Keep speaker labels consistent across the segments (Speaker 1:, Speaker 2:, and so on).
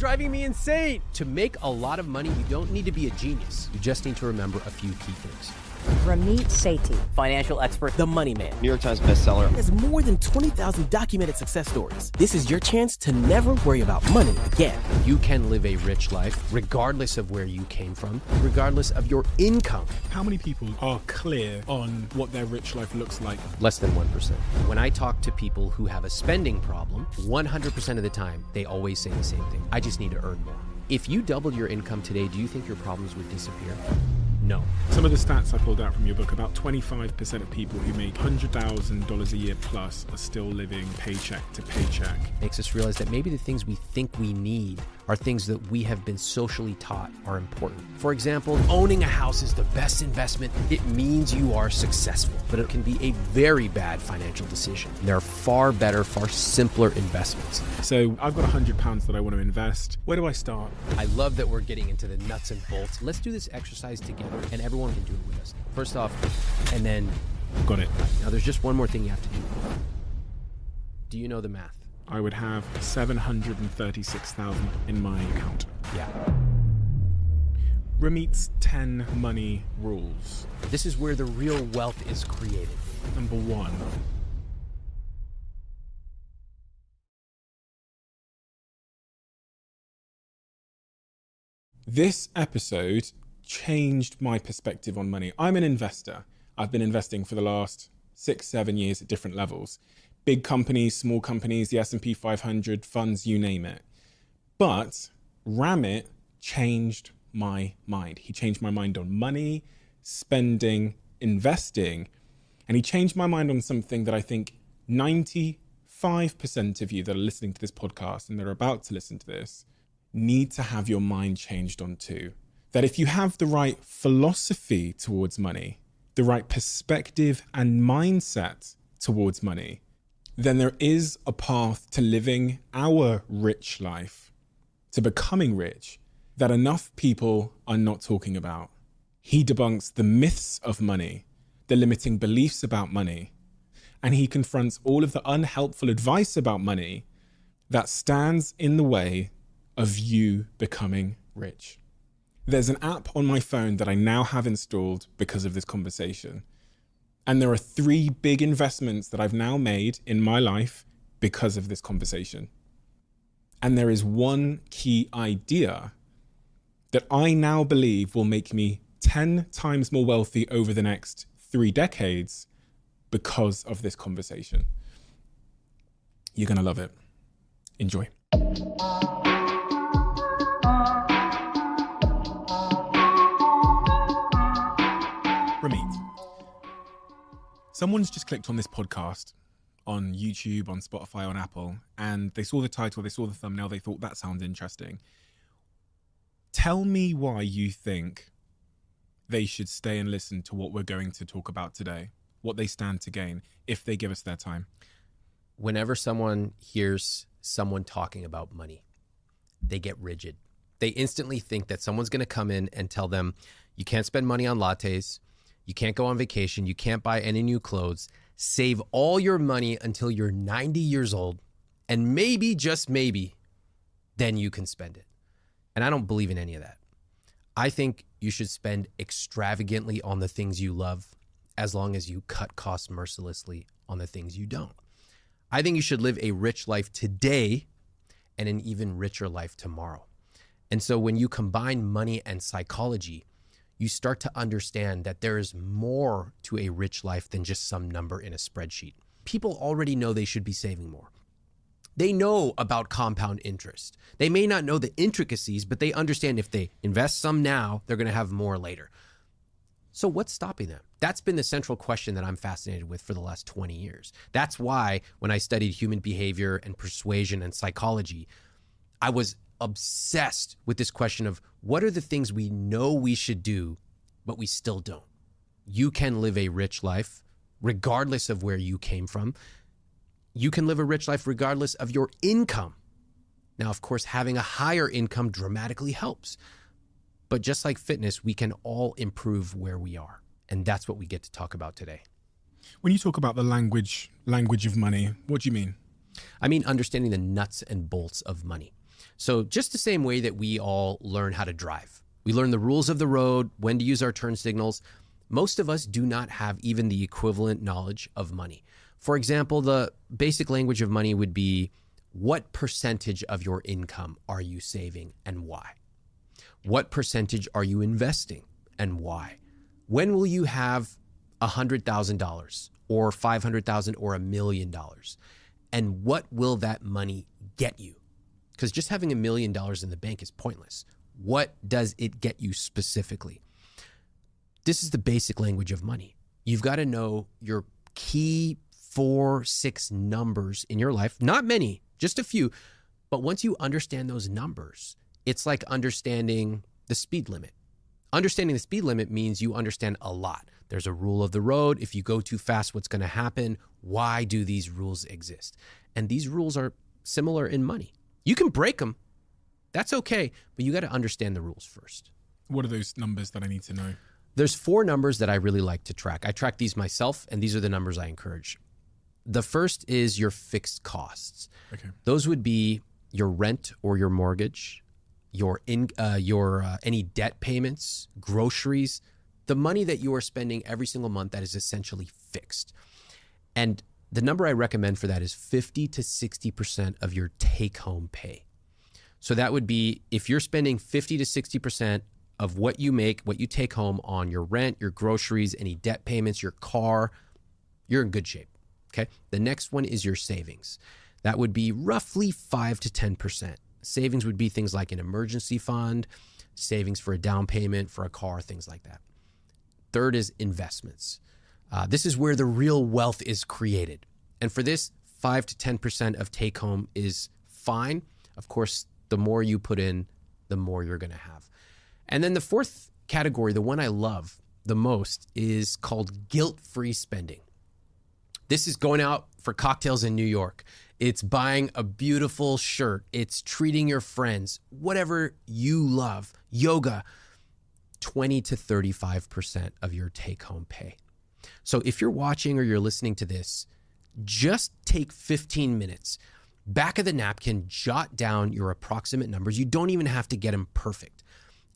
Speaker 1: driving me insane. To make a lot of money, you don't need to be a genius. You just need to remember a few key things.
Speaker 2: Ramit Sethi,
Speaker 3: financial expert, the money man,
Speaker 4: New York Times bestseller.
Speaker 5: There's more than 20,000 documented success stories. This is your chance to never worry about money again.
Speaker 1: You can live a rich life regardless of where you came from, regardless of your income.
Speaker 6: How many people are clear on what their rich life looks like?
Speaker 1: Less than 1%. When I talk to people who have a spending problem, 100% of the time, they always say the same thing. I just need to earn more. If you doubled your income today, do you think your problems would disappear? No.
Speaker 6: Some of the stats I pulled out from your book, about 25% of people who make $100,000 a year plus are still living paycheck to paycheck.
Speaker 1: Makes us realize that maybe the things we think we need are things that we have been socially taught are important. For example, owning a house is the best investment. It means you are successful, but it can be a very bad financial decision. There are far better, far simpler investments.
Speaker 6: So I've got £100 that I want to invest. Where do I start?
Speaker 1: I love that we're getting into the nuts and bolts. Let's do this exercise together and everyone can do it with us. First off, and then...
Speaker 6: Got it.
Speaker 1: Now there's just one more thing you have to do. Do you know the math?
Speaker 6: I would have 736,000 in my account.
Speaker 1: Yeah.
Speaker 6: Ramit's 10 money rules.
Speaker 1: This is where the real wealth is created.
Speaker 6: Number 1. This episode changed my perspective on money. I'm an investor. I've been investing for the last 6-7 years at different levels. Big companies, small companies, the S&P 500, funds, you name it. But Ramit changed my mind. He changed my mind on money, spending, investing, and he changed my mind on something that I think 95% of you that are listening to this podcast and that are about to listen to this need to have your mind changed on too. That if you have the right philosophy towards money, the right perspective and mindset towards money, then there is a path to living our rich life, to becoming rich, that enough people are not talking about. He debunks the myths of money, the limiting beliefs about money, and he confronts all of the unhelpful advice about money that stands in the way of you becoming rich. There's an app on my phone that I now have installed because of this conversation. And there are 3 big investments that I've now made in my life because of this conversation. And there is one key idea that I now believe will make me 10 times more wealthy over the next 3 decades because of this conversation. You're going to love it. Enjoy. Ramit, someone's just clicked on this podcast on YouTube, on Spotify, on Apple, and they saw the title, they saw the thumbnail, they thought that sounds interesting. Tell me why you think they should stay and listen to what we're going to talk about today, what they stand to gain if they give us their time.
Speaker 1: Whenever someone hears someone talking about money, they get rigid. They instantly think that someone's going to come in and tell them, you can't spend money on lattes, you can't go on vacation, you can't buy any new clothes, save all your money until you're 90 years old, and maybe, just maybe, then you can spend it. And I don't believe in any of that. I think you should spend extravagantly on the things you love as long as you cut costs mercilessly on the things you don't. I think you should live a rich life today and an even richer life tomorrow. And so when you combine money and psychology, you start to understand that there is more to a rich life than just some number in a spreadsheet. People already know they should be saving more. They know about compound interest. They may not know the intricacies, but they understand if they invest some now, they're going to have more later. So what's stopping them? That's been the central question that I'm fascinated with for the last 20 years. That's why when I studied human behavior and persuasion and psychology, I was obsessed with this question of what are the things we know we should do, but we still don't. You can live a rich life regardless of where you came from. You can live a rich life regardless of your income. Now, of course, having a higher income dramatically helps. But just like fitness, we can all improve where we are. And that's what we get to talk about today.
Speaker 6: When you talk about the language of money, what do you mean?
Speaker 1: I mean understanding the nuts and bolts of money. So just the same way that we all learn how to drive. We learn the rules of the road, when to use our turn signals. Most of us do not have even the equivalent knowledge of money. For example, the basic language of money would be, what percentage of your income are you saving and why? What percentage are you investing and why? When will you have $100,000 or $500,000 or $1 million? And what will that money get you? Because just having $1 million in the bank is pointless. What does it get you specifically? This is the basic language of money. You've got to know your key 4-6 numbers in your life. Not many, just a few. But once you understand those numbers, it's like understanding the speed limit. Understanding the speed limit means you understand a lot. There's a rule of the road. If you go too fast, what's going to happen? Why do these rules exist? And these rules are similar in money. You can break them. That's okay. But you got to understand the rules first.
Speaker 6: What are those numbers that I need to know?
Speaker 1: There's 4 numbers that I really like to track. I track these myself, and these are the numbers I encourage. The first is your fixed costs.
Speaker 6: Okay.
Speaker 1: Those would be your rent or your mortgage, your any debt payments, groceries, the money that you are spending every single month that is essentially fixed. And the number I recommend for that is 50 to 60% of your take-home pay. So that would be, if you're spending 50 to 60% of what you make, what you take home on your rent, your groceries, any debt payments, your car, you're in good shape. Okay. The next one is your savings. That would be roughly 5 to 10%. Savings would be things like an emergency fund, savings for a down payment, for a car, things like that. Third is investments. This is where the real wealth is created. And for this, 5 to 10% of take home is fine. Of course, the more you put in, the more you're going to have. And then the fourth category, the one I love the most, is called guilt-free spending. This is going out for cocktails in New York. It's buying a beautiful shirt. It's treating your friends, whatever you love, yoga, 20 to 35% of your take-home pay. So if you're watching or you're listening to this, just take 15 minutes. Back of the napkin, jot down your approximate numbers. You don't even have to get them perfect.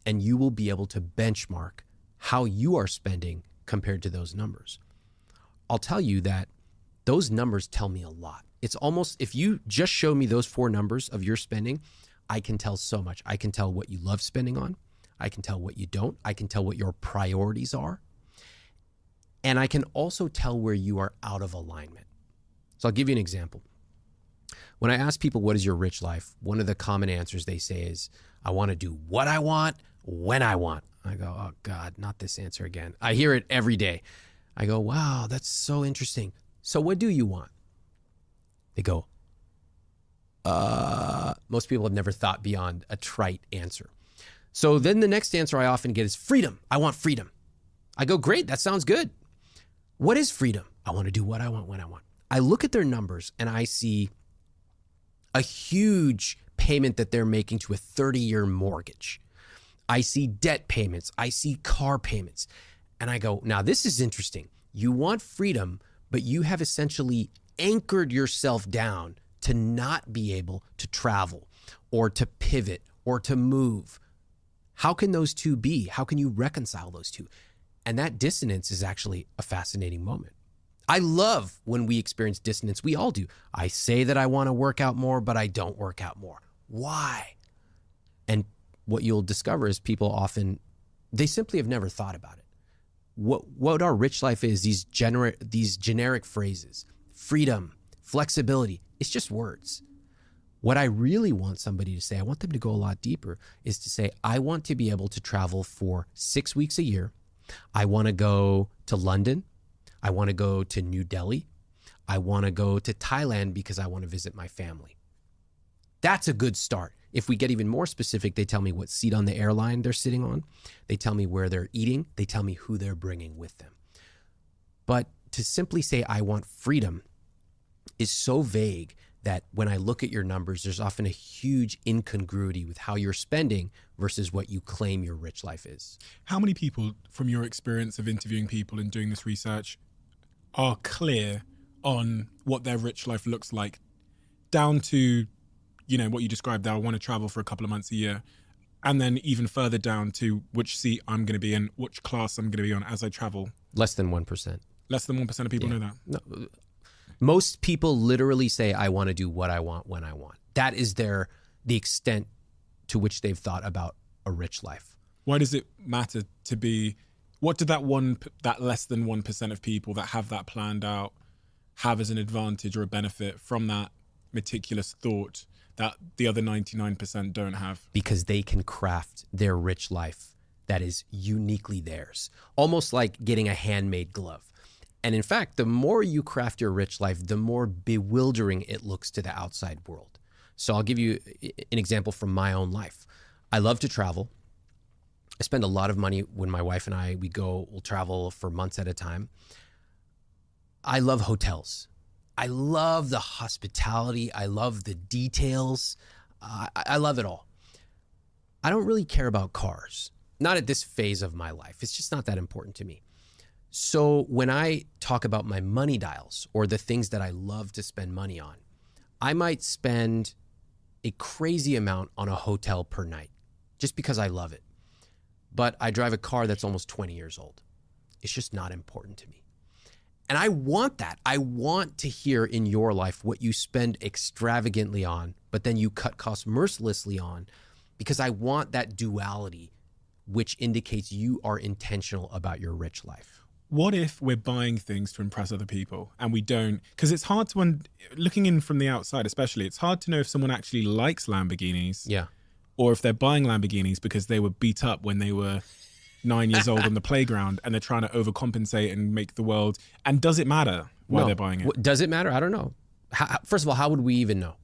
Speaker 1: And you will be able to benchmark how you are spending compared to those numbers. I'll tell you that those numbers tell me a lot. It's almost, if you just show me those 4 numbers of your spending, I can tell so much. I can tell what you love spending on. I can tell what you don't. I can tell what your priorities are. And I can also tell where you are out of alignment. So I'll give you an example. When I ask people, what is your rich life? One of the common answers they say is, I want to do what I want, when I want. I go, oh God, not this answer again. I hear it every day. I go, wow, that's so interesting. So what do you want? They go, most people have never thought beyond a trite answer. So then the next answer I often get is freedom. I want freedom. I go, great, that sounds good. What is freedom? I want to do what I want, when I want. I look at their numbers and I see a huge payment that they're making to a 30-year mortgage. I see debt payments. I see car payments. And I go, now this is interesting. You want freedom, but you have essentially anchored yourself down to not be able to travel or to pivot or to move. How can those two be? How can you reconcile those two? And that dissonance is actually a fascinating moment. I love when we experience dissonance. We all do. I say that I want to work out more, but I don't work out more. Why? And what you'll discover is people often, they simply have never thought about it. What our rich life is, these generic phrases, freedom, flexibility, it's just words. What I really want somebody to say, I want them to go a lot deeper, is to say, I want to be able to travel for 6 weeks a year. I want to go to London. I want to go to New Delhi. I want to go to Thailand because I want to visit my family. That's a good start. If we get even more specific, they tell me what seat on the airline they're sitting on. They tell me where they're eating. They tell me who they're bringing with them. But to simply say, I want freedom, is so vague that when I look at your numbers, there's often a huge incongruity with how you're spending versus what you claim your rich life is.
Speaker 6: How many people, from your experience of interviewing people and doing this research, are clear on what their rich life looks like, down to you know, what you described there, I want to travel for a couple of months a year. And then even further down to which seat I'm going to be in, which class I'm going to be on as I travel.
Speaker 1: Less than 1%.
Speaker 6: Less than 1% of people know that.
Speaker 1: No, most people literally say, I want to do what I want when I want. That is the extent to which they've thought about a rich life.
Speaker 6: Why does it matter to be, what did that less than 1% of people that have that planned out have as an advantage or a benefit from that meticulous thought that the other 99% don't have?
Speaker 1: Because they can craft their rich life that is uniquely theirs, almost like getting a handmade glove. And in fact, the more you craft your rich life, the more bewildering it looks to the outside world. So I'll give you an example from my own life. I love to travel. I spend a lot of money when my wife and we'll travel for months at a time. I love hotels. I love the hospitality. I love the details. I love it all. I don't really care about cars. Not at this phase of my life. It's just not that important to me. So when I talk about my money dials or the things that I love to spend money on, I might spend a crazy amount on a hotel per night just because I love it. But I drive a car that's almost 20 years old. It's just not important to me. And I want that. I want to hear in your life what you spend extravagantly on, but then you cut costs mercilessly on, because I want that duality, which indicates you are intentional about your rich life.
Speaker 6: What if we're buying things to impress other people and we don't? Because it's hard to, looking in from the outside especially, it's hard to know if someone actually likes Lamborghinis.
Speaker 1: Yeah.
Speaker 6: Or if they're buying Lamborghinis because they were beat up when they were 9 years old on the playground and they're trying to overcompensate and make the world. And does it matter why they're buying it?
Speaker 1: Does it matter? I don't know. First of all, how would we even know?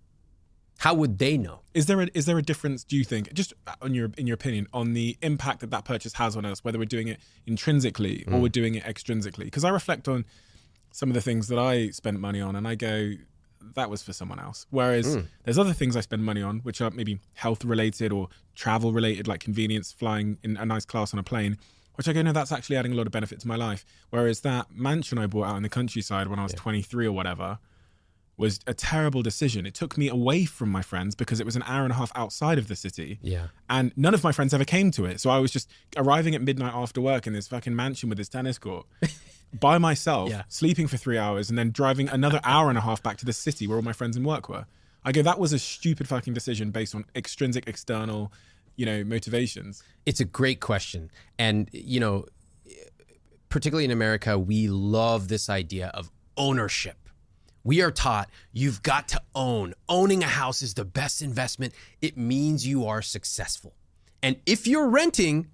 Speaker 1: How would they know?
Speaker 6: Is there a difference, do you think, just in your opinion, on the impact that purchase has on us, whether we're doing it intrinsically or we're doing it extrinsically? Because I reflect on some of the things that I spent money on and I go, that was for someone else. Whereas there's other things I spend money on, which are maybe health related or travel related, like convenience, flying in a nice class on a plane, which I go, no, that's actually adding a lot of benefit to my life. Whereas that mansion I bought out in the countryside when I was 23 or whatever was a terrible decision. It took me away from my friends because it was an hour and a half outside of the city.
Speaker 1: Yeah.
Speaker 6: And none of my friends ever came to it. So I was just arriving at midnight after work in this fucking mansion with this tennis court by myself, sleeping for 3 hours and then driving another hour and a half back to the city where all my friends and work were. I go, that was a stupid fucking decision based on extrinsic, external, motivations.
Speaker 1: It's a great question. And, particularly in America, we love this idea of ownership. We are taught you've got to own. Owning a house is the best investment. It means you are successful. And if you're renting,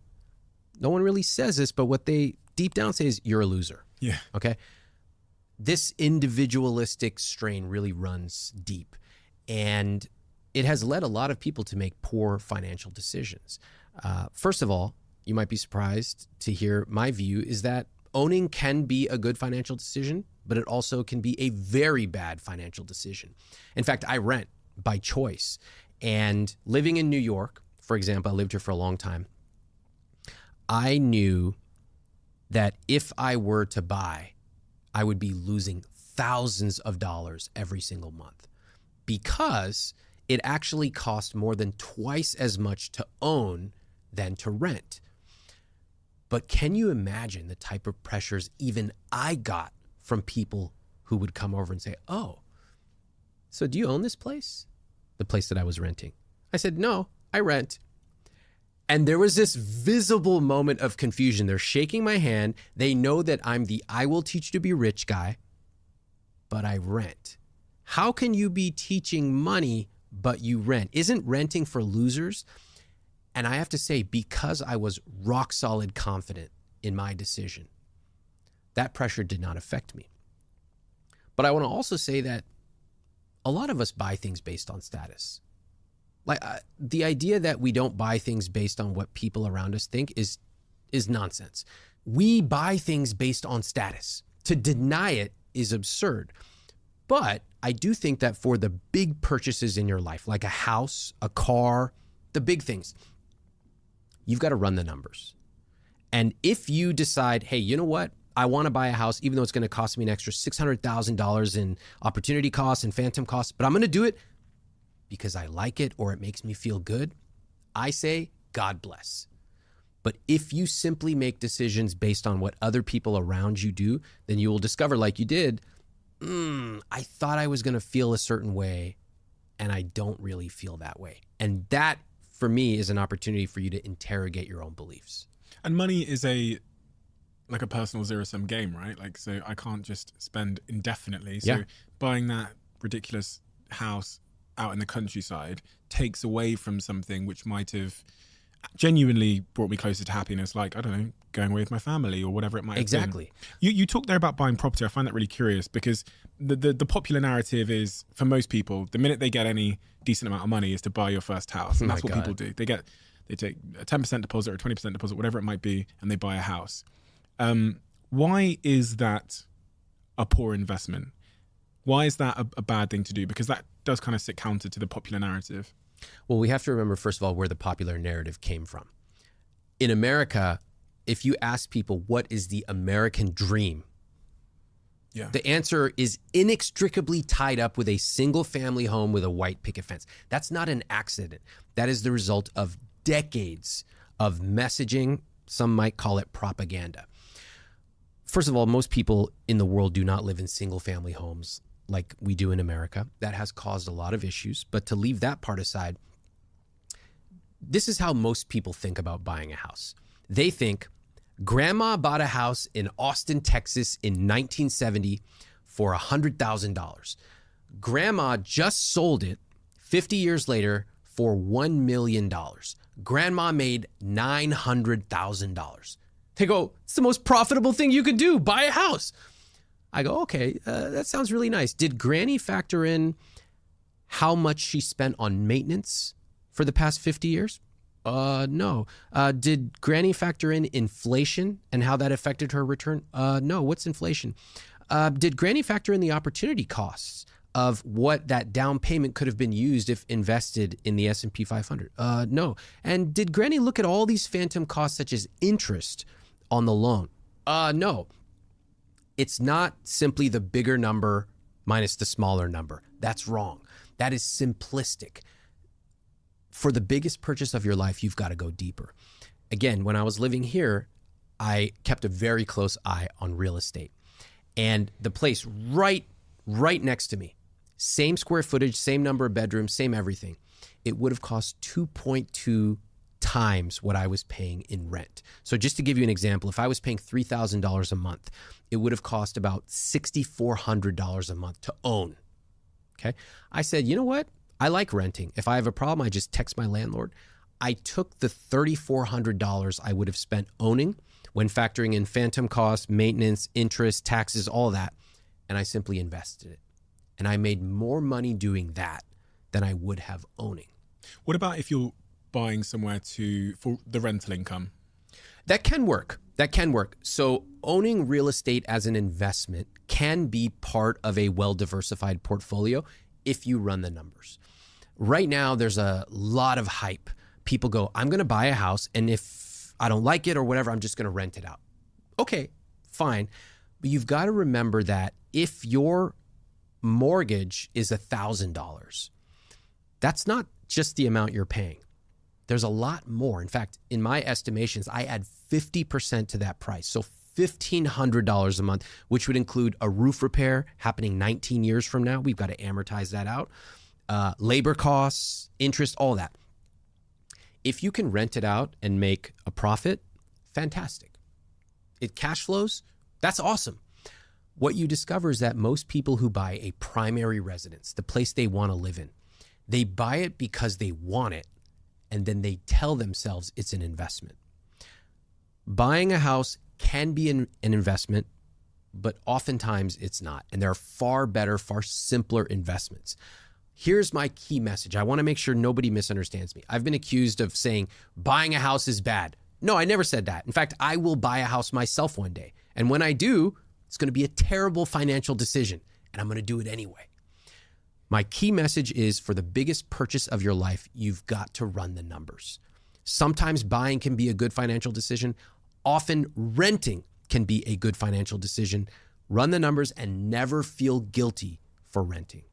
Speaker 1: no one really says this, but what they deep down say is you're a loser.
Speaker 6: Yeah.
Speaker 1: Okay. This individualistic strain really runs deep. And it has led a lot of people to make poor financial decisions. First of all, you might be surprised to hear my view is that owning can be a good financial decision, but it also can be a very bad financial decision. In fact, I rent by choice. And living in New York, for example, I lived here for a long time. I knew that if I were to buy, I would be losing thousands of dollars every single month because it actually cost more than twice as much to own than to rent. But can you imagine the type of pressures even I got from people who would come over and say, oh, so do you own this place? The place that I was renting. I said, no, I rent. And there was this visible moment of confusion. They're shaking my hand. They know that I'm the I will teach you to be rich guy, but I rent. How can you be teaching money, but you rent? Isn't renting for losers? And I have to say, because I was rock solid confident in my decision, that pressure did not affect me. But I want to also say that a lot of us buy things based on status. Like the idea that we don't buy things based on what people around us think is nonsense. We buy things based on status. To deny it is absurd. But I do think that for the big purchases in your life, like a house, a car, the big things, you've got to run the numbers. And if you decide, hey, you know what? I want to buy a house, even though it's going to cost me an extra $600,000 in opportunity costs and phantom costs, but I'm going to do it. because I like it or it makes me feel good, I say, God bless. But if you simply make decisions based on what other people around you do, then you will discover, like you did, I thought I was going to feel a certain way, and I don't really feel that way. And that, for me, is an opportunity for you to interrogate your own beliefs.
Speaker 6: And money is like a personal zero-sum game, right? Like, so I can't just spend indefinitely. So buying that ridiculous house out in the countryside takes away from something which might have genuinely brought me closer to happiness, like, I don't know, going away with my family or whatever it might have been. You talked there about buying property. I find that really curious because the popular narrative is, for most people, the minute they get any decent amount of money is to buy your first house. And that's what people do. They take a 10% deposit or a 20% deposit, whatever it might be, and they buy a house. Why is that a poor investment? Why is that a bad thing to do? Because that does kind of sit counter to the popular narrative.
Speaker 1: Well, we have to remember, first of all, where the popular narrative came from. In America, if you ask people what is the American dream, the answer is inextricably tied up with a single family home with a white picket fence. That's not an accident. That is the result of decades of messaging. Some might call it propaganda. First of all, most people in the world do not live in single family homes like we do in America. That has caused a lot of issues. But to leave that part aside, this is how most people think about buying a house. They think, grandma bought a house in Austin, Texas in 1970 for $100,000. Grandma just sold it 50 years later for $1 million. Grandma made $900,000. They go, it's the most profitable thing you could do, buy a house. I go, okay, that sounds really nice. Did Granny factor in how much she spent on maintenance for the past 50 years? No. Did Granny factor in inflation and how that affected her return? No. What's inflation? Did Granny factor in the opportunity costs of what that down payment could have been used if invested in the S&P 500? No. And did Granny look at all these phantom costs such as interest on the loan? No. It's not simply the bigger number minus the smaller number. That's wrong. That is simplistic. For the biggest purchase of your life, you've got to go deeper. Again, when I was living here, I kept a very close eye on real estate. And the place right next to me, same square footage, same number of bedrooms, same everything, it would have cost 2.2 times what I was paying in rent. So just to give you an example, if I was paying $3,000 a month, it would have cost about $6,400 a month to own. Okay. I said, you know what? I like renting. If I have a problem, I just text my landlord. I took the $3,400 I would have spent owning when factoring in phantom costs, maintenance, interest, taxes, all that, and I simply invested it. And I made more money doing that than I would have owning.
Speaker 6: What about if you're buying somewhere for the rental income?
Speaker 1: That can work. So owning real estate as an investment can be part of a well-diversified portfolio if you run the numbers. Right now, there's a lot of hype. People go, I'm going to buy a house, and if I don't like it or whatever, I'm just going to rent it out. Okay, fine. But you've got to remember that if your mortgage is $1,000, that's not just the amount you're paying. There's a lot more. In fact, in my estimations, I add 50% to that price. So $1,500 a month, which would include a roof repair happening 19 years from now. We've got to amortize that out. Labor costs, interest, all that. If you can rent it out and make a profit, fantastic. It cash flows, that's awesome. What you discover is that most people who buy a primary residence, the place they want to live in, they buy it because they want it, and then they tell themselves it's an investment. Buying a house can be an investment, but oftentimes it's not. And there are far better, far simpler investments. Here's my key message. I want to make sure nobody misunderstands me. I've been accused of saying buying a house is bad. No, I never said that. In fact, I will buy a house myself one day. And when I do, it's going to be a terrible financial decision, and I'm going to do it anyway. My key message is, for the biggest purchase of your life, you've got to run the numbers. Sometimes buying can be a good financial decision. Often renting can be a good financial decision. Run the numbers and never feel guilty for renting.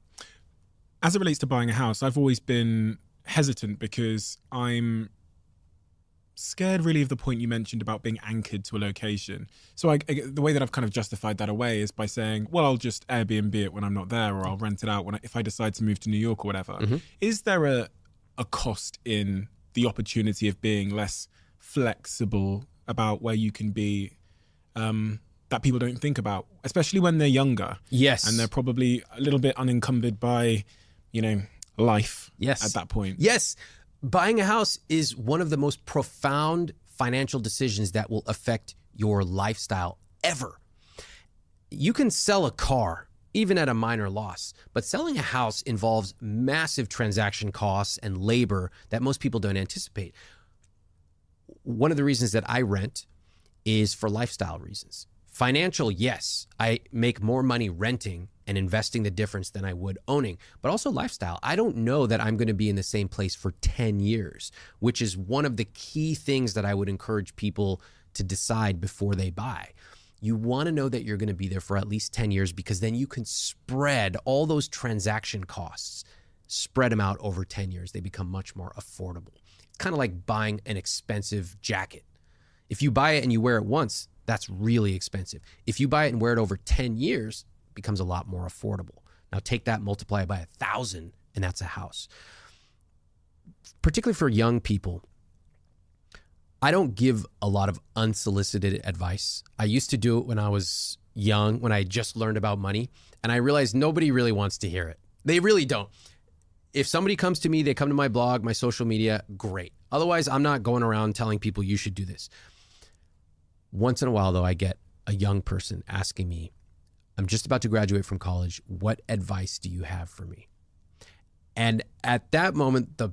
Speaker 6: As it relates to buying a house, I've always been hesitant because I'm scared really of the point you mentioned about being anchored to a location. So the way that I've kind of justified that away is by saying, well, I'll just Airbnb it when I'm not there, or I'll rent it out if I decide to move to New York or whatever. Is there a cost in the opportunity of being less flexible about where you can be, that people don't think about, especially when they're younger?
Speaker 1: Yes.
Speaker 6: And they're probably a little bit unencumbered by, life at that point.
Speaker 1: Yes. Buying a house is one of the most profound financial decisions that will affect your lifestyle ever. You can sell a car, even at a minor loss, but selling a house involves massive transaction costs and labor that most people don't anticipate. One of the reasons that I rent is for lifestyle reasons. Financial, yes, I make more money renting and investing the difference than I would owning, but also lifestyle. I don't know that I'm going to be in the same place for 10 years, which is one of the key things that I would encourage people to decide before they buy. You want to know that you're going to be there for at least 10 years, because then you can spread all those transaction costs, spread them out over 10 years. They become much more affordable. It's kind of like buying an expensive jacket. If you buy it and you wear it once, that's really expensive. If you buy it and wear it over 10 years, it becomes a lot more affordable. Now take that, multiply it by 1,000, and that's a house. Particularly for young people, I don't give a lot of unsolicited advice. I used to do it when I was young, when I just learned about money, and I realized nobody really wants to hear it. They really don't. If somebody comes to me, they come to my blog, my social media, great. Otherwise, I'm not going around telling people you should do this. Once in a while, though, I get a young person asking me, I'm just about to graduate from college. What advice do you have for me? And at that moment, the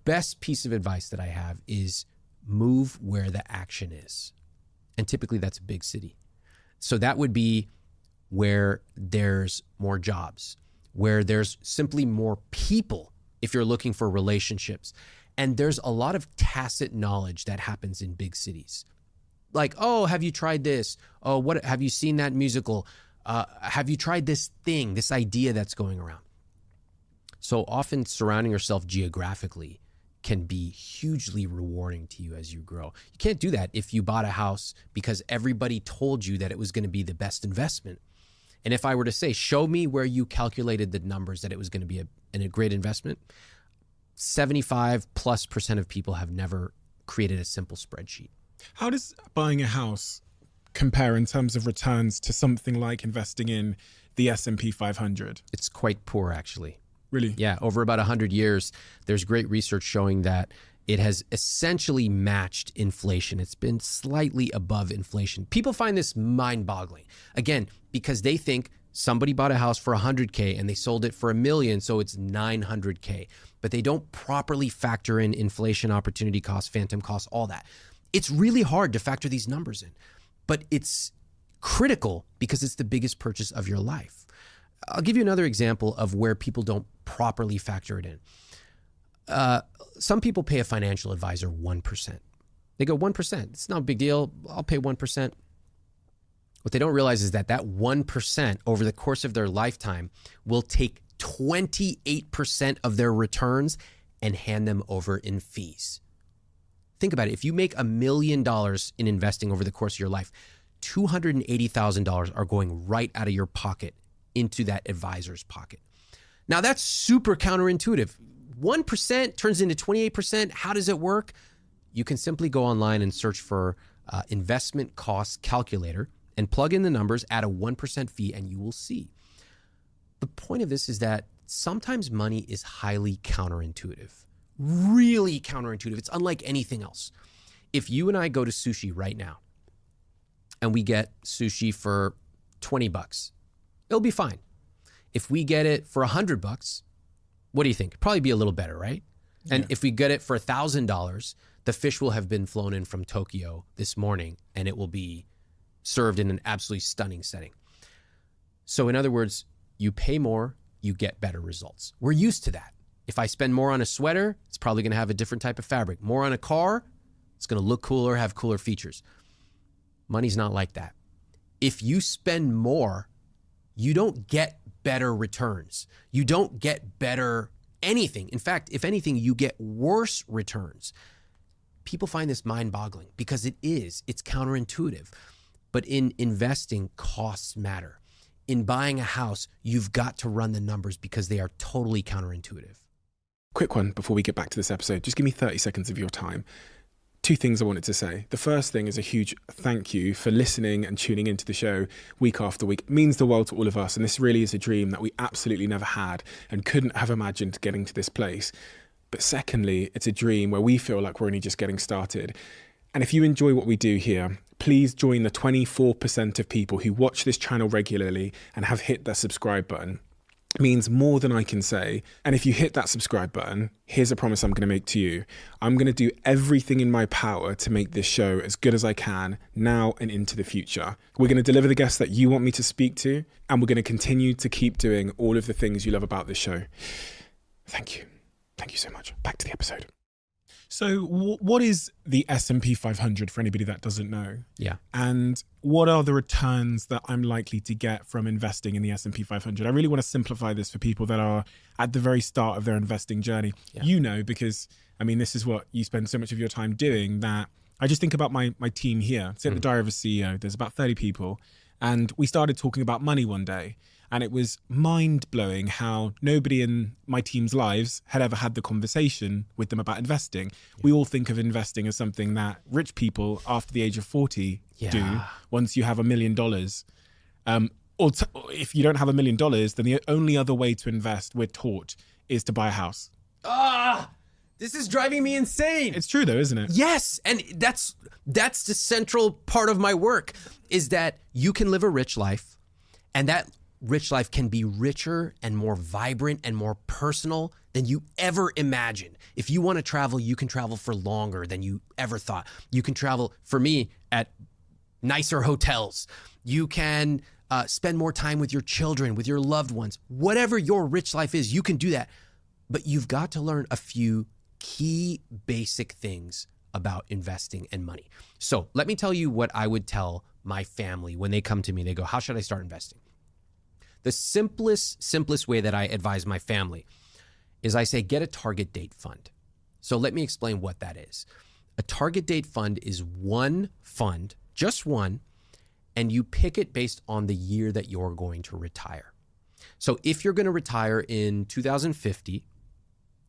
Speaker 1: best piece of advice that I have is move where the action is. And typically that's a big city. So that would be where there's more jobs, where there's simply more people if you're looking for relationships. And there's a lot of tacit knowledge that happens in big cities. Like, oh, have you tried this? Oh, what have you seen that musical? Have you tried this thing, this idea that's going around? So often surrounding yourself geographically can be hugely rewarding to you as you grow. You can't do that if you bought a house because everybody told you that it was going to be the best investment. And if I were to say, show me where you calculated the numbers that it was going to be a great investment, 75+% of people have never created a simple spreadsheet.
Speaker 6: How does buying a house compare in terms of returns to something like investing in the S&P 500?
Speaker 1: It's quite poor, actually.
Speaker 6: Really?
Speaker 1: Yeah, over about 100 years, there's great research showing that it has essentially matched inflation. It's been slightly above inflation. People find this mind-boggling. Again, because they think somebody bought a house for $100K and they sold it for $1 million, so it's $900K. But they don't properly factor in inflation, opportunity costs, phantom costs, all that. It's really hard to factor these numbers in, but it's critical because it's the biggest purchase of your life. I'll give you another example of where people don't properly factor it in. Some people pay a financial advisor 1%. They go 1%. It's not a big deal. I'll pay 1%. What they don't realize is that 1% over the course of their lifetime will take 28% of their returns and hand them over in fees. Think about it. If you make $1 million in investing over the course of your life, $280,000 are going right out of your pocket into that advisor's pocket. Now that's super counterintuitive. 1% turns into 28%. How does it work? You can simply go online and search for investment cost calculator and plug in the numbers, add a 1% fee, and you will see. The point of this is that sometimes money is highly counterintuitive. Really counterintuitive. It's unlike anything else. If you and I go to sushi right now and we get sushi for $20, it'll be fine. If we get it for $100, what do you think? It'd probably be a little better, right? And if we get it for $1,000, the fish will have been flown in from Tokyo this morning and it will be served in an absolutely stunning setting. So in other words, you pay more, you get better results. We're used to that. If I spend more on a sweater, it's probably going to have a different type of fabric. More on a car, it's going to look cooler, have cooler features. Money's not like that. If you spend more, you don't get better returns. You don't get better anything. In fact, if anything, you get worse returns. People find this mind-boggling because it's counterintuitive. But in investing, costs matter. In buying a house, you've got to run the numbers because they are totally counterintuitive.
Speaker 6: Quick one before we get back to this episode. Just give me 30 seconds of your time. 2 things I wanted to say. The first thing is a huge thank you for listening and tuning into the show week after week. It means the world to all of us. And this really is a dream that we absolutely never had and couldn't have imagined getting to this place. But secondly, it's a dream where we feel like we're only just getting started. And if you enjoy what we do here, please join the 24% of people who watch this channel regularly and have hit that subscribe button. It means more than I can say. And if you hit that subscribe button, here's a promise I'm going to make to you. I'm going to do everything in my power to make this show as good as I can now and into the future. We're going to deliver the guests that you want me to speak to, and we're going to continue to keep doing all of the things you love about this show. Thank you. Thank you so much. Back to the episode. So what is the S&P 500 for anybody that doesn't know?
Speaker 1: Yeah.
Speaker 6: And what are the returns that I'm likely to get from investing in the S&P 500? I really want to simplify this for people that are at the very start of their investing journey. Yeah. You know, because, I mean, this is what you spend so much of your time doing, that I just think about my team here. So at the Diary of a CEO, there's about 30 people. And we started talking about money one day. And it was mind-blowing how nobody in my team's lives had ever had the conversation with them about investing. Yeah. We all think of investing as something that rich people after the age of 40 do once you have $1 million. Or if you don't have $1 million, then the only other way to invest, we're taught, is to buy a house.
Speaker 1: This is driving me insane.
Speaker 6: It's true though, isn't it?
Speaker 1: Yes, and that's the central part of my work, is that you can live a rich life, and that rich life can be richer and more vibrant and more personal than you ever imagined. If you want to travel, you can travel for longer than you ever thought. You can travel, for me, at nicer hotels. You can spend more time with your children, with your loved ones. Whatever your rich life is, you can do that. But you've got to learn a few key basic things about investing and money. So let me tell you what I would tell my family when they come to me. They go, how should I start investing? The simplest way that I advise my family is I say, get a target date fund. So let me explain what that is. A target date fund is one fund, just one, and you pick it based on the year that you're going to retire. So if you're going to retire in 2050,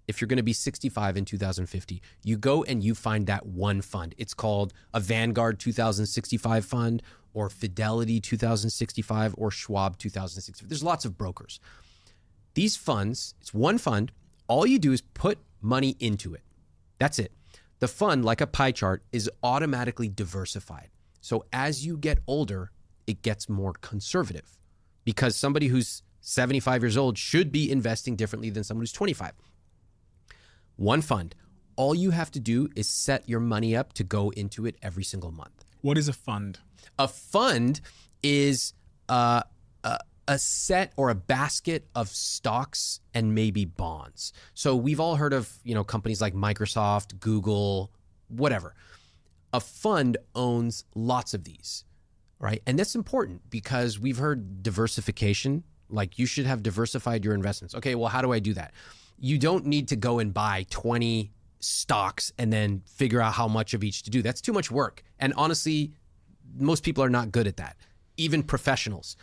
Speaker 1: if you're going to be 65 in 2050, you go and you find that one fund. It's called a Vanguard 2065 fund, or Fidelity 2065, or Schwab 2065. There's lots of brokers. These funds, it's one fund. All you do is put money into it. That's it. The fund, like a pie chart, is automatically diversified. So as you get older, it gets more conservative, because somebody who's 75 years old should be investing differently than someone who's 25. One fund. All you have to do is set your money up to go into it every single month.
Speaker 6: What is a fund?
Speaker 1: A fund is a set or a basket of stocks and maybe bonds. So we've all heard of, companies like Microsoft, Google, whatever. A fund owns lots of these, right? And that's important because we've heard diversification, like you should have diversified your investments. Okay, well, how do I do that? You don't need to go and buy 20 stocks and then figure out how much of each to do. That's too much work. And honestly, most people are not good at that, even professionals.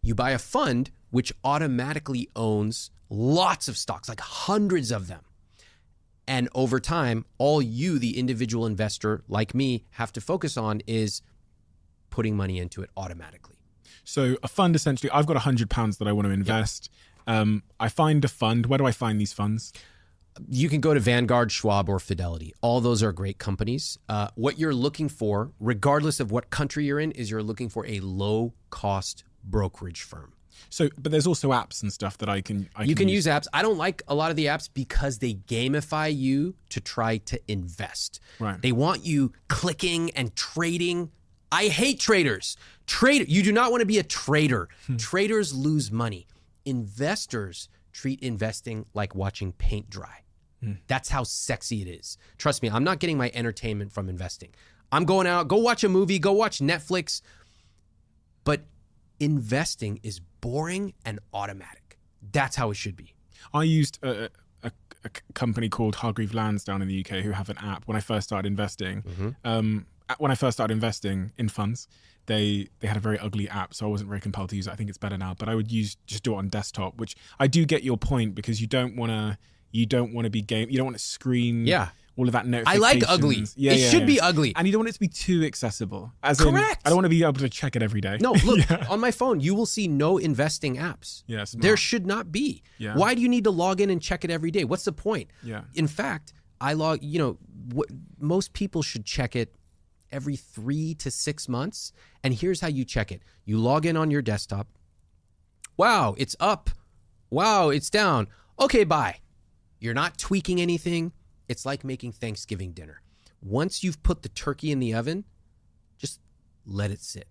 Speaker 1: You buy a fund which automatically owns lots of stocks, like hundreds of them. And over time, all you, the individual investor like me, have to focus on is putting money into it automatically.
Speaker 6: So a fund, essentially, I've got £100 that I want to invest. Yep. I find a fund. Where do I find these funds?
Speaker 1: You can go to Vanguard, Schwab, or Fidelity. All those are great companies. What you're looking for, regardless of what country you're in, is you're looking for a low-cost brokerage firm.
Speaker 6: So, but there's also apps and stuff that I can
Speaker 1: use apps. I don't like a lot of the apps because they gamify you to try to invest.
Speaker 6: Right.
Speaker 1: They want you clicking and trading. I hate traders. You do not want to be a trader. Traders lose money. Investors treat investing like watching paint dry. That's how sexy it is. Trust me, I'm not getting my entertainment from investing. I'm going out, go watch a movie, go watch Netflix. But investing is boring and automatic. That's how it should be.
Speaker 6: I used a company called Hargreave Lansdown in the UK who have an app when I first started investing. When I first started investing in funds, they had a very ugly app, so I wasn't very compelled to use it. I think it's better now, but I would just do it on desktop, which I do get your point, because you don't want to be you don't want to screen all of that notifications.
Speaker 1: I like ugly. It should be ugly.
Speaker 6: And you don't want it to be too accessible.
Speaker 1: Correct.
Speaker 6: I don't want to be able to check it every day.
Speaker 1: No, look, on my phone, you will see no investing apps.
Speaker 6: Yeah, smart.
Speaker 1: There should not be.
Speaker 6: Yeah.
Speaker 1: Why do you need to log in and check it every day? What's the point?
Speaker 6: Yeah.
Speaker 1: In fact, most people should check it every 3 to 6 months. And here's how you check it. You log in on your desktop. Wow, it's up. Wow, it's down. Okay, bye. You're not tweaking anything. It's like making Thanksgiving dinner. Once you've put the turkey in the oven, just let it sit.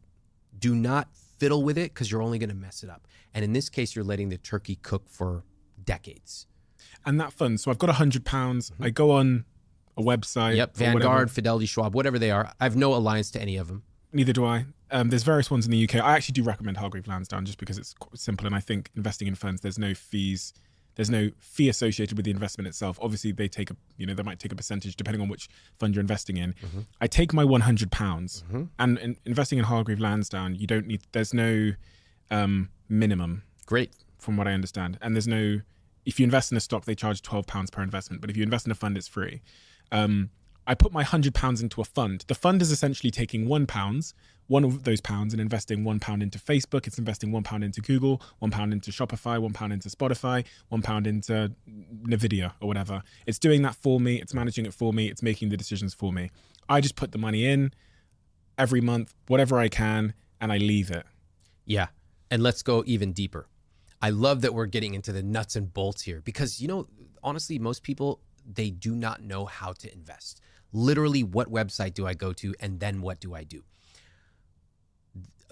Speaker 1: Do not fiddle with it, because you're only going to mess it up. And in this case, you're letting the turkey cook for decades.
Speaker 6: And that fund, so I've got £100. I go on a website.
Speaker 1: Yep, Vanguard, Fidelity, Schwab, whatever they are. I have no alliance to any of them.
Speaker 6: Neither do I. There's various ones in the UK. I actually do recommend Hargreave Lansdown just because it's simple. And I think investing in funds, there's no fees. There's no fee associated with the investment itself. Obviously, they might take a percentage depending on which fund you're investing in. I take my £100, and in investing in Hargreave Lansdown, there's no minimum.
Speaker 1: Great.
Speaker 6: From what I understand. And there's no, if you invest in a stock, they charge £12 per investment. But if you invest in a fund, it's free. I put my £100 into a fund. The fund is essentially taking £1, one of those pounds, and investing £1 into Facebook. It's investing £1 into Google, £1 into Shopify, £1 into Spotify, £1 into Nvidia or whatever. It's doing that for me. It's managing it for me. It's making the decisions for me. I just put the money in every month, whatever I can, and I leave it.
Speaker 1: Yeah. And let's go even deeper. I love that we're getting into the nuts and bolts here, because, honestly, most people, they do not know how to invest. Literally, what website do I go to, and then what do I do?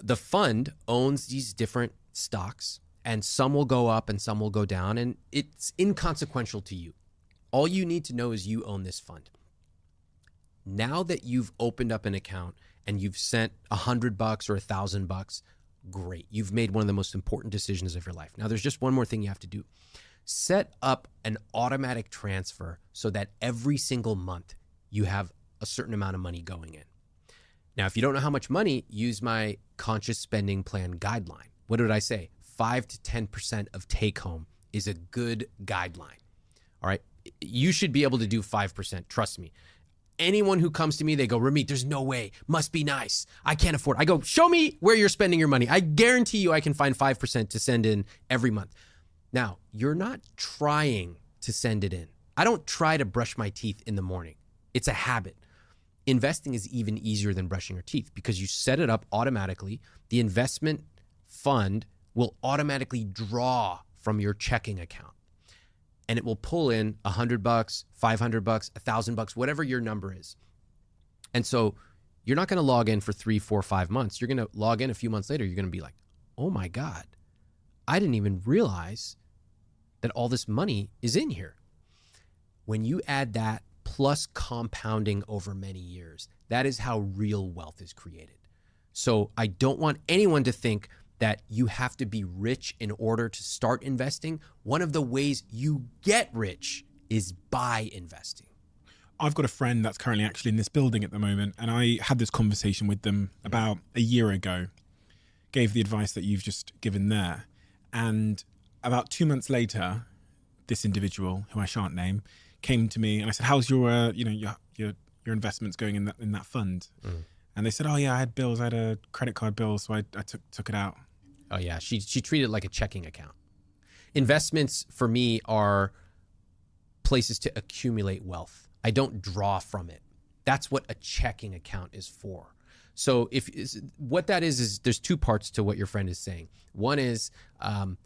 Speaker 1: The fund owns these different stocks, and some will go up and some will go down, and it's inconsequential to you. All you need to know is you own this fund. Now that you've opened up an account and you've sent $100 or $1,000, great. You've made one of the most important decisions of your life. Now, there's just one more thing you have to do. Set up an automatic transfer so that every single month you have a certain amount of money going in. Now, if you don't know how much money, use my conscious spending plan guideline. What did I say? 5 to 10% of take home is a good guideline. All right. You should be able to do 5%. Trust me. Anyone who comes to me, they go, Ramit, there's no way. Must be nice. I can't afford it. I go, show me where you're spending your money. I guarantee you I can find 5% to send in every month. Now, you're not trying to send it in. I don't try to brush my teeth in the morning. It's a habit. Investing is even easier than brushing your teeth because you set it up automatically. The investment fund will automatically draw from your checking account, and it will pull in $100, $500, $1,000, whatever your number is. And so you're not going to log in for 3, 4, 5 months. You're going to log in a few months later. You're going to be like, oh my God, I didn't even realize that all this money is in here. When you add that plus compounding over many years, that is how real wealth is created. So I don't want anyone to think that you have to be rich in order to start investing. One of the ways you get rich is by investing.
Speaker 6: I've got a friend that's currently actually in this building at the moment, and I had this conversation with them about a year ago, gave the advice that you've just given there. And about 2 months later, this individual, who I shan't name, came to me and I said, how's your investments going in that fund? And they said, oh yeah, I had bills. I had a credit card bill. So I took it out.
Speaker 1: Oh yeah. She treated it like a checking account. Investments for me are places to accumulate wealth. I don't draw from it. That's what a checking account is for. So what that is there's two parts to what your friend is saying. One is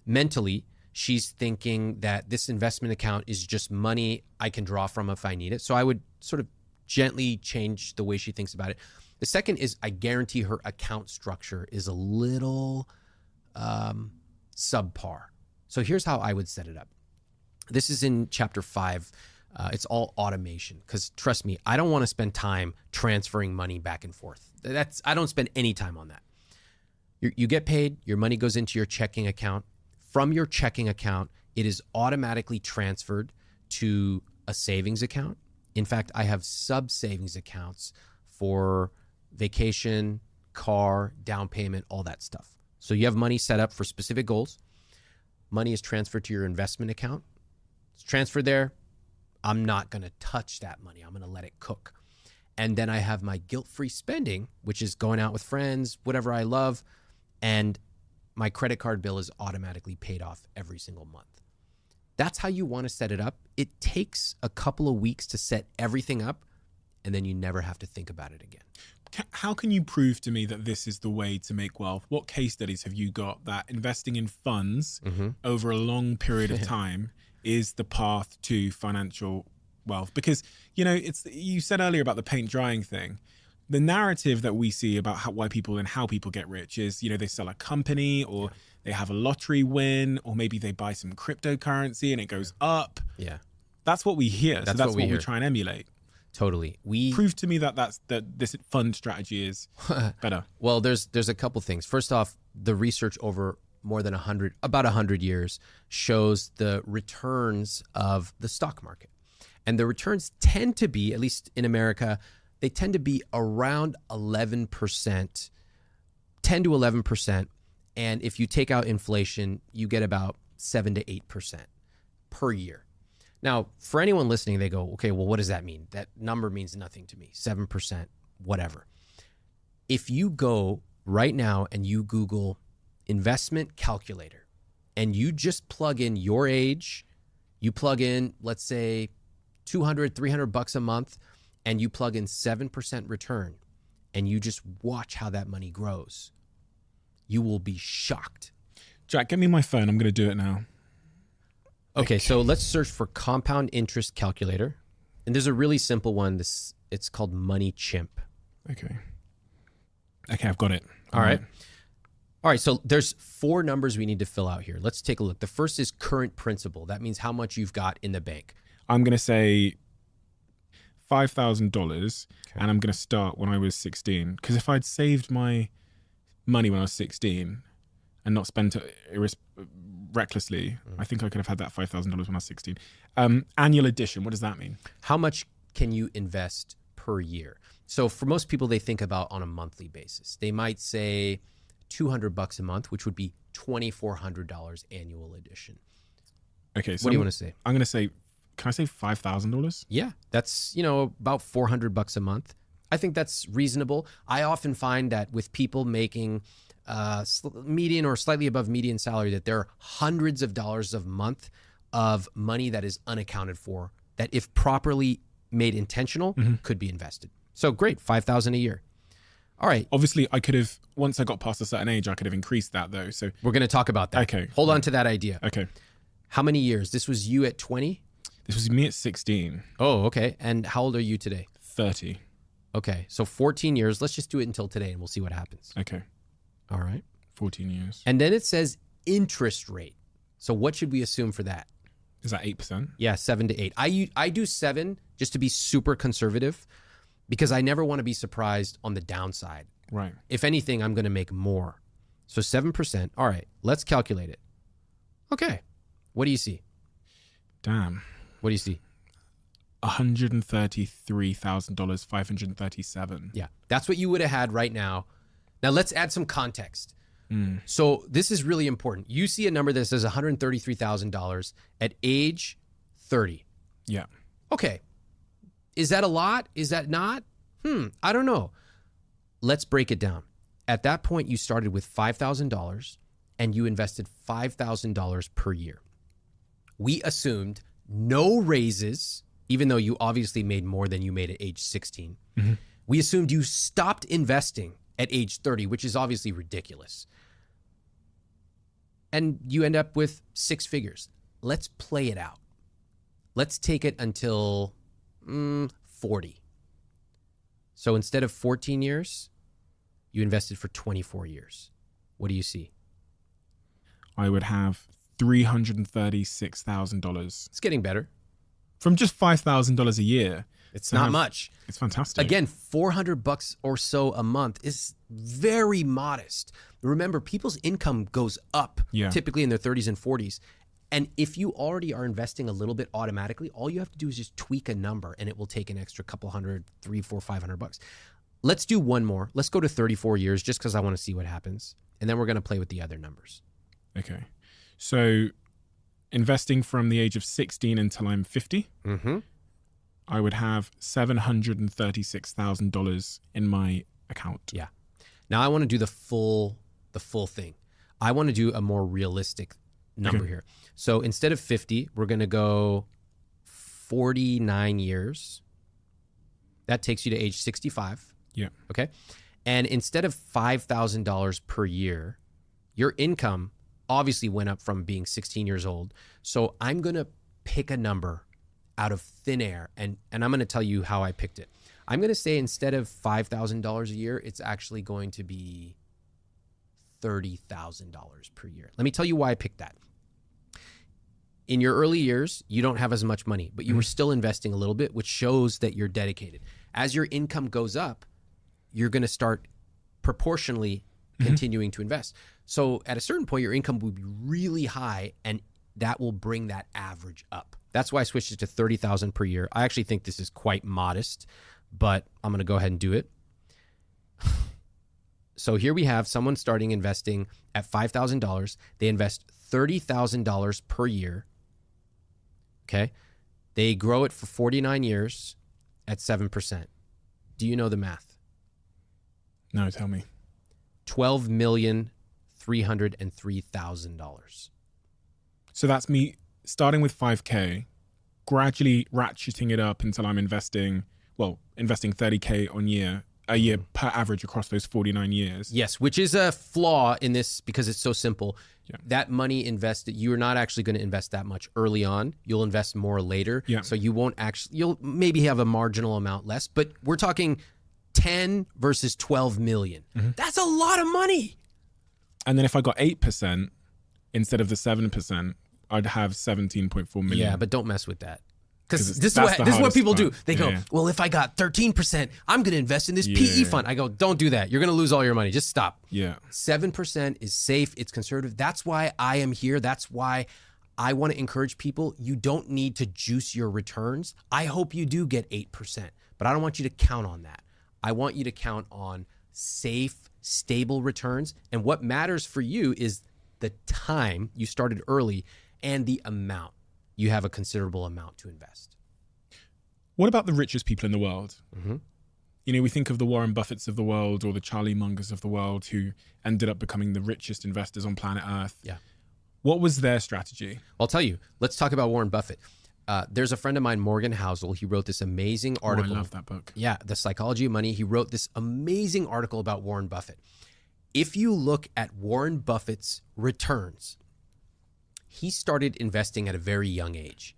Speaker 1: mentally, she's thinking that this investment account is just money I can draw from if I need it. So I would sort of gently change the way she thinks about it. The second is I guarantee her account structure is a little subpar. So here's how I would set it up. This is in chapter 5. It's all automation because trust me, I don't want to spend time transferring money back and forth. I don't spend any time on that. You get paid, your money goes into your checking account. From your checking account, it is automatically transferred to a savings account. In fact, I have sub-savings accounts for vacation, car, down payment, all that stuff. So you have money set up for specific goals. Money is transferred to your investment account. It's transferred there. I'm not going to touch that money. I'm going to let it cook. And then I have my guilt-free spending, which is going out with friends, whatever I love. And my credit card bill is automatically paid off every single month. That's how you want to set it up. It takes a couple of weeks to set everything up, and then you never have to think about it again.
Speaker 6: How can you prove to me that this is the way to make wealth? What case studies have you got that investing in funds over a long period of time is the path to financial wealth? Because, you know, you said earlier about the paint drying thing. The narrative that we see about why people and how people get rich is, you know, they sell a company or they have a lottery win, or maybe they buy some cryptocurrency and it goes up.
Speaker 1: Yeah.
Speaker 6: That's what we hear.
Speaker 1: That's
Speaker 6: so that's
Speaker 1: what we
Speaker 6: what
Speaker 1: hear.
Speaker 6: we try and emulate.
Speaker 1: Totally.
Speaker 6: Prove to me that this fund strategy is better.
Speaker 1: Well, there's a couple things. First off, the research over more than about 100 years shows the returns of the stock market. And the returns tend to be, at least in America, they tend to be around 11%, 10 to 11%. And if you take out inflation, you get about 7 to 8% per year. Now, for anyone listening, they go, okay, well, what does that mean? That number means nothing to me, 7%, whatever. If you go right now and you Google investment calculator and you just plug in your age, you plug in, let's say, $200, $300 a month, and you plug in 7% return, and you just watch how that money grows, you will be shocked.
Speaker 6: Jack, get me my phone. I'm going to do it now.
Speaker 1: Okay, so let's search for compound interest calculator. And there's a really simple one. It's called Money Chimp.
Speaker 6: Okay, I've got it.
Speaker 1: All right, so there's 4 numbers we need to fill out here. Let's take a look. The first is current principal. That means how much you've got in the bank.
Speaker 6: I'm going to say $5,000, and I'm going to start when I was 16. Because if I'd saved my money when I was 16 and not spent it recklessly, I think I could have had that $5,000 when I was 16. Annual addition, what does that mean?
Speaker 1: How much can you invest per year? So for most people, they think about on a monthly basis. They might say $200 a month, which would be $2,400 annual addition.
Speaker 6: Okay, so
Speaker 1: what do you want to say?
Speaker 6: I'm going to say, can I say $5,000?
Speaker 1: Yeah, that's, about $400 a month. I think that's reasonable. I often find that with people making median or slightly above median salary, that there are hundreds of dollars a month of money that is unaccounted for, that if properly made intentional, could be invested. So great, $5,000 a year. All right.
Speaker 6: Obviously, I could have, once I got past a certain age, I could have increased that though. So
Speaker 1: we're going to talk about that.
Speaker 6: Okay.
Speaker 1: Hold on to that idea.
Speaker 6: Okay.
Speaker 1: How many years? This was you at 20?
Speaker 6: This was me at 16.
Speaker 1: Oh, okay. And how old are you today?
Speaker 6: 30.
Speaker 1: Okay. So 14 years. Let's just do it until today and we'll see what happens.
Speaker 6: Okay.
Speaker 1: All right.
Speaker 6: 14 years.
Speaker 1: And then it says interest rate. So what should we assume for that?
Speaker 6: Is that 8%?
Speaker 1: Yeah, 7 to 8. I do 7 just to be super conservative because I never want to be surprised on the downside.
Speaker 6: Right.
Speaker 1: If anything, I'm going to make more. So 7%. All right, let's calculate it. Okay. What do you see?
Speaker 6: Damn.
Speaker 1: What do you see?
Speaker 6: $133,000, 537.
Speaker 1: Yeah, that's what you would have had right now. Now let's add some context. So this is really important. You see a number that says $133,000 at age 30.
Speaker 6: Yeah.
Speaker 1: Okay. Is that a lot? Is that not? I don't know. Let's break it down. At that point, you started with $5,000 and you invested $5,000 per year. We assumed no raises, even though you obviously made more than you made at age 16. We assumed you stopped investing at age 30, which is obviously ridiculous. And you end up with 6 figures. Let's play it out. Let's take it until 40. So instead of 14 years, you invested for 24 years. What do you see?
Speaker 6: I would have $336,000.
Speaker 1: It's getting better.
Speaker 6: From just $5,000 a year.
Speaker 1: It's
Speaker 6: to
Speaker 1: not
Speaker 6: have-
Speaker 1: much.
Speaker 6: It's fantastic.
Speaker 1: Again, $400 or so a month is very modest. Remember, people's income goes up
Speaker 6: Yeah.
Speaker 1: typically in their 30s and 40s. And if you already are investing a little bit automatically, all you have to do is just tweak a number and it will take an extra couple hundred, $300, $400, $500. Let's do one more. Let's go to 34 years just because I want to see what happens. And then we're going to play with the other numbers.
Speaker 6: Okay. So investing from the age of 16 until I'm 50, I would have $736,000 in my account.
Speaker 1: Yeah. Now I want to do the full thing. I want to do a more realistic number here. So instead of 50, we're going to go 49 years. That takes you to age 65.
Speaker 6: Yeah.
Speaker 1: Okay. And instead of $5,000 per year, your income obviously went up from being 16 years old. So I'm going to pick a number out of thin air and I'm going to tell you how I picked it. I'm going to say instead of $5,000 a year, it's actually going to be $30,000 per year. Let me tell you why I picked that. In your early years, you don't have as much money, but you were still investing a little bit, which shows that you're dedicated. As your income goes up, you're going to start proportionally continuing to invest. So at a certain point, your income will be really high and that will bring that average up. That's why I switched it to $30,000 per year. I actually think this is quite modest, but I'm going to go ahead and do it. So here we have someone starting investing at $5,000. They invest $30,000 per year. Okay. They grow it for 49 years at 7%. Do you know the math?
Speaker 6: No, tell me.
Speaker 1: $12,303,000.
Speaker 6: So that's me starting with 5K, gradually ratcheting it up until I'm investing 30K a year per average across those 49 years.
Speaker 1: Yes, which is a flaw in this because it's so simple.
Speaker 6: Yeah.
Speaker 1: That money invested, you're not actually going to invest that much early on. You'll invest more later.
Speaker 6: Yeah.
Speaker 1: So you'll maybe have a marginal amount less, but we're talking 10 versus 12 million. That's a lot of money.
Speaker 6: And then if I got 8% instead of the 7%, I'd have 17.4 million.
Speaker 1: Yeah, but don't mess with that. Because
Speaker 6: 'Cause
Speaker 1: this
Speaker 6: that's
Speaker 1: is
Speaker 6: the
Speaker 1: what
Speaker 6: hardest
Speaker 1: people do.
Speaker 6: part.
Speaker 1: They go,
Speaker 6: Yeah.
Speaker 1: well, if I got 13%, I'm going to invest in this PE fund. I go, don't do that. You're going to lose all your money. Just stop.
Speaker 6: Yeah.
Speaker 1: 7% is safe. It's conservative. That's why I am here. That's why I want to encourage people. You don't need to juice your returns. I hope you do get 8%, but I don't want you to count on that. I want you to count on safe, stable returns. And what matters for you is the time you started early and the amount. You have a considerable amount to invest.
Speaker 6: What about the richest people in the world? You know, we think of the Warren Buffetts of the world or the Charlie Mungers of the world who ended up becoming the richest investors on planet Earth.
Speaker 1: Yeah.
Speaker 6: What was their strategy?
Speaker 1: I'll tell you. Let's talk about Warren Buffett. There's a friend of mine, Morgan Housel. He wrote this amazing article.
Speaker 6: I love that book.
Speaker 1: Yeah, The Psychology of Money. He wrote this amazing article about Warren Buffett. If you look at Warren Buffett's returns, he started investing at a very young age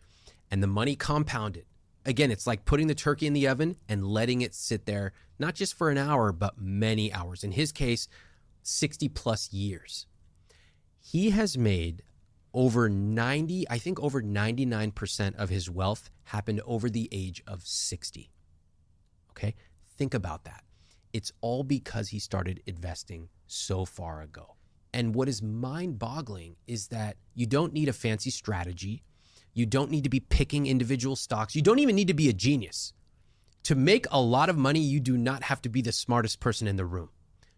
Speaker 1: and the money compounded. Again, it's like putting the turkey in the oven and letting it sit there, not just for an hour, but many hours. In his case, 60 plus years. He has made over 99% of his wealth happened over the age of 60. Okay. Think about that. It's all because he started investing so far ago. And what is mind-boggling is that you don't need a fancy strategy. You don't need to be picking individual stocks. You don't even need to be a genius. To make a lot of money, you do not have to be the smartest person in the room.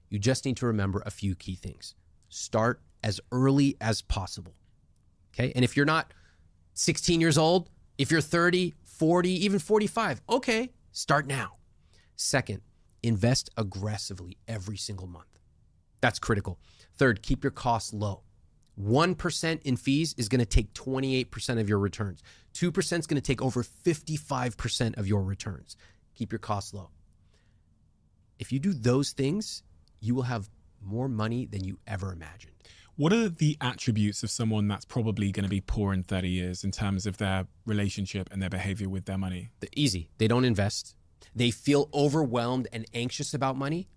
Speaker 1: You just need to remember a few key things. Start as early as possible. Okay? And if you're not 16 years old, if you're 30, 40, even 45, okay, start now. Second, invest aggressively every single month. That's critical. Third, keep your costs low. 1% in fees is going to take 28% of your returns. 2% is going to take over 55% of your returns. Keep your costs low. If you do those things, you will have more money than you ever imagined.
Speaker 6: What are the attributes of someone that's probably going to be poor in 30 years in terms of their relationship and their behavior with their money?
Speaker 1: Easy. They don't invest. They feel overwhelmed and anxious about money,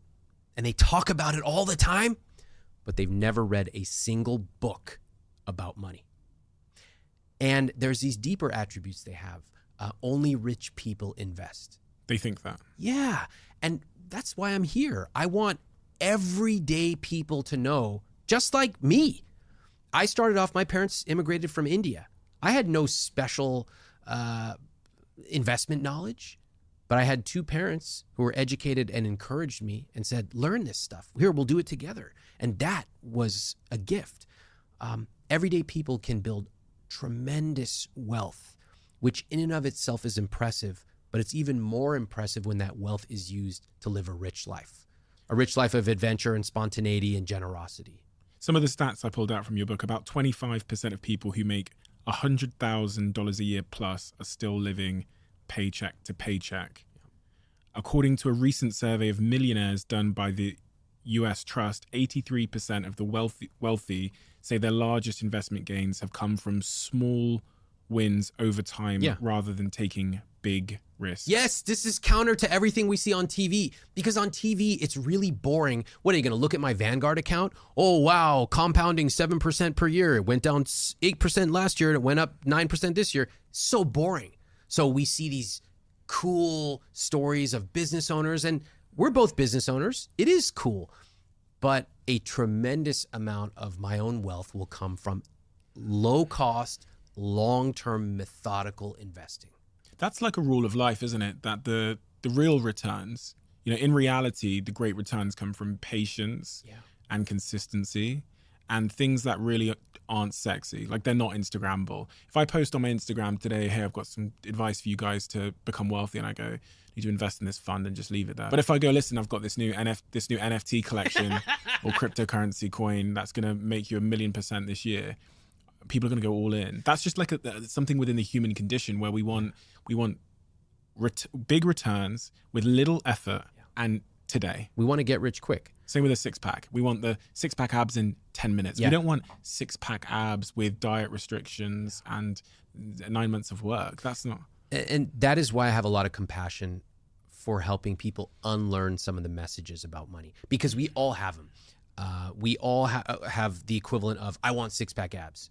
Speaker 1: and they talk about it all the time, but they've never read a single book about money. And there's these deeper attributes they have. Only rich people invest.
Speaker 6: They think that.
Speaker 1: Yeah. And that's why I'm here. I want everyday people to know, just like me. I started off, my parents immigrated from India. I had no special investment knowledge, but I had two parents who were educated and encouraged me and said, learn this stuff. Here, we'll do it together. And that was a gift. Everyday people can build tremendous wealth, which in and of itself is impressive, but it's even more impressive when that wealth is used to live a rich life of adventure and spontaneity and generosity.
Speaker 6: Some of the stats I pulled out from your book, about 25% of people who make $100,000 a year plus are still living paycheck to paycheck. According to a recent survey of millionaires done by the US Trust, 83% of the wealthy say their largest investment gains have come from small wins over time rather than taking big risks.
Speaker 1: Yes, this is counter to everything we see on TV, because on TV, it's really boring. What, are you going to look at my Vanguard account? Oh, wow, compounding 7% per year. It went down 8% last year and it went up 9% this year. So boring. So we see these cool stories of business owners, and we're both business owners. It is cool. But a tremendous amount of my own wealth will come from low cost, long-term methodical investing.
Speaker 6: That's like a rule of life, isn't it? That the real returns, in reality, the great returns come from patience and consistency and things that really aren't sexy. Like, they're not Instagrammable. If I post on my Instagram today, hey, I've got some advice for you guys to become wealthy, and I go, need to invest in this fund, and just leave it there. But if I go, listen, I've got this new NFT collection or cryptocurrency coin that's going to make you 1,000,000% this year, people are going to go all in. That's just like something within the human condition, where we want big returns with little effort and today.
Speaker 1: We want to get rich quick.
Speaker 6: Same with a six-pack. We want the six-pack abs in 10 minutes. We don't want six-pack abs with diet restrictions and 9 months of work. That's not...
Speaker 1: And that is why I have a lot of compassion for helping people unlearn some of the messages about money, because we all have them. We all have the equivalent of, I want six-pack abs.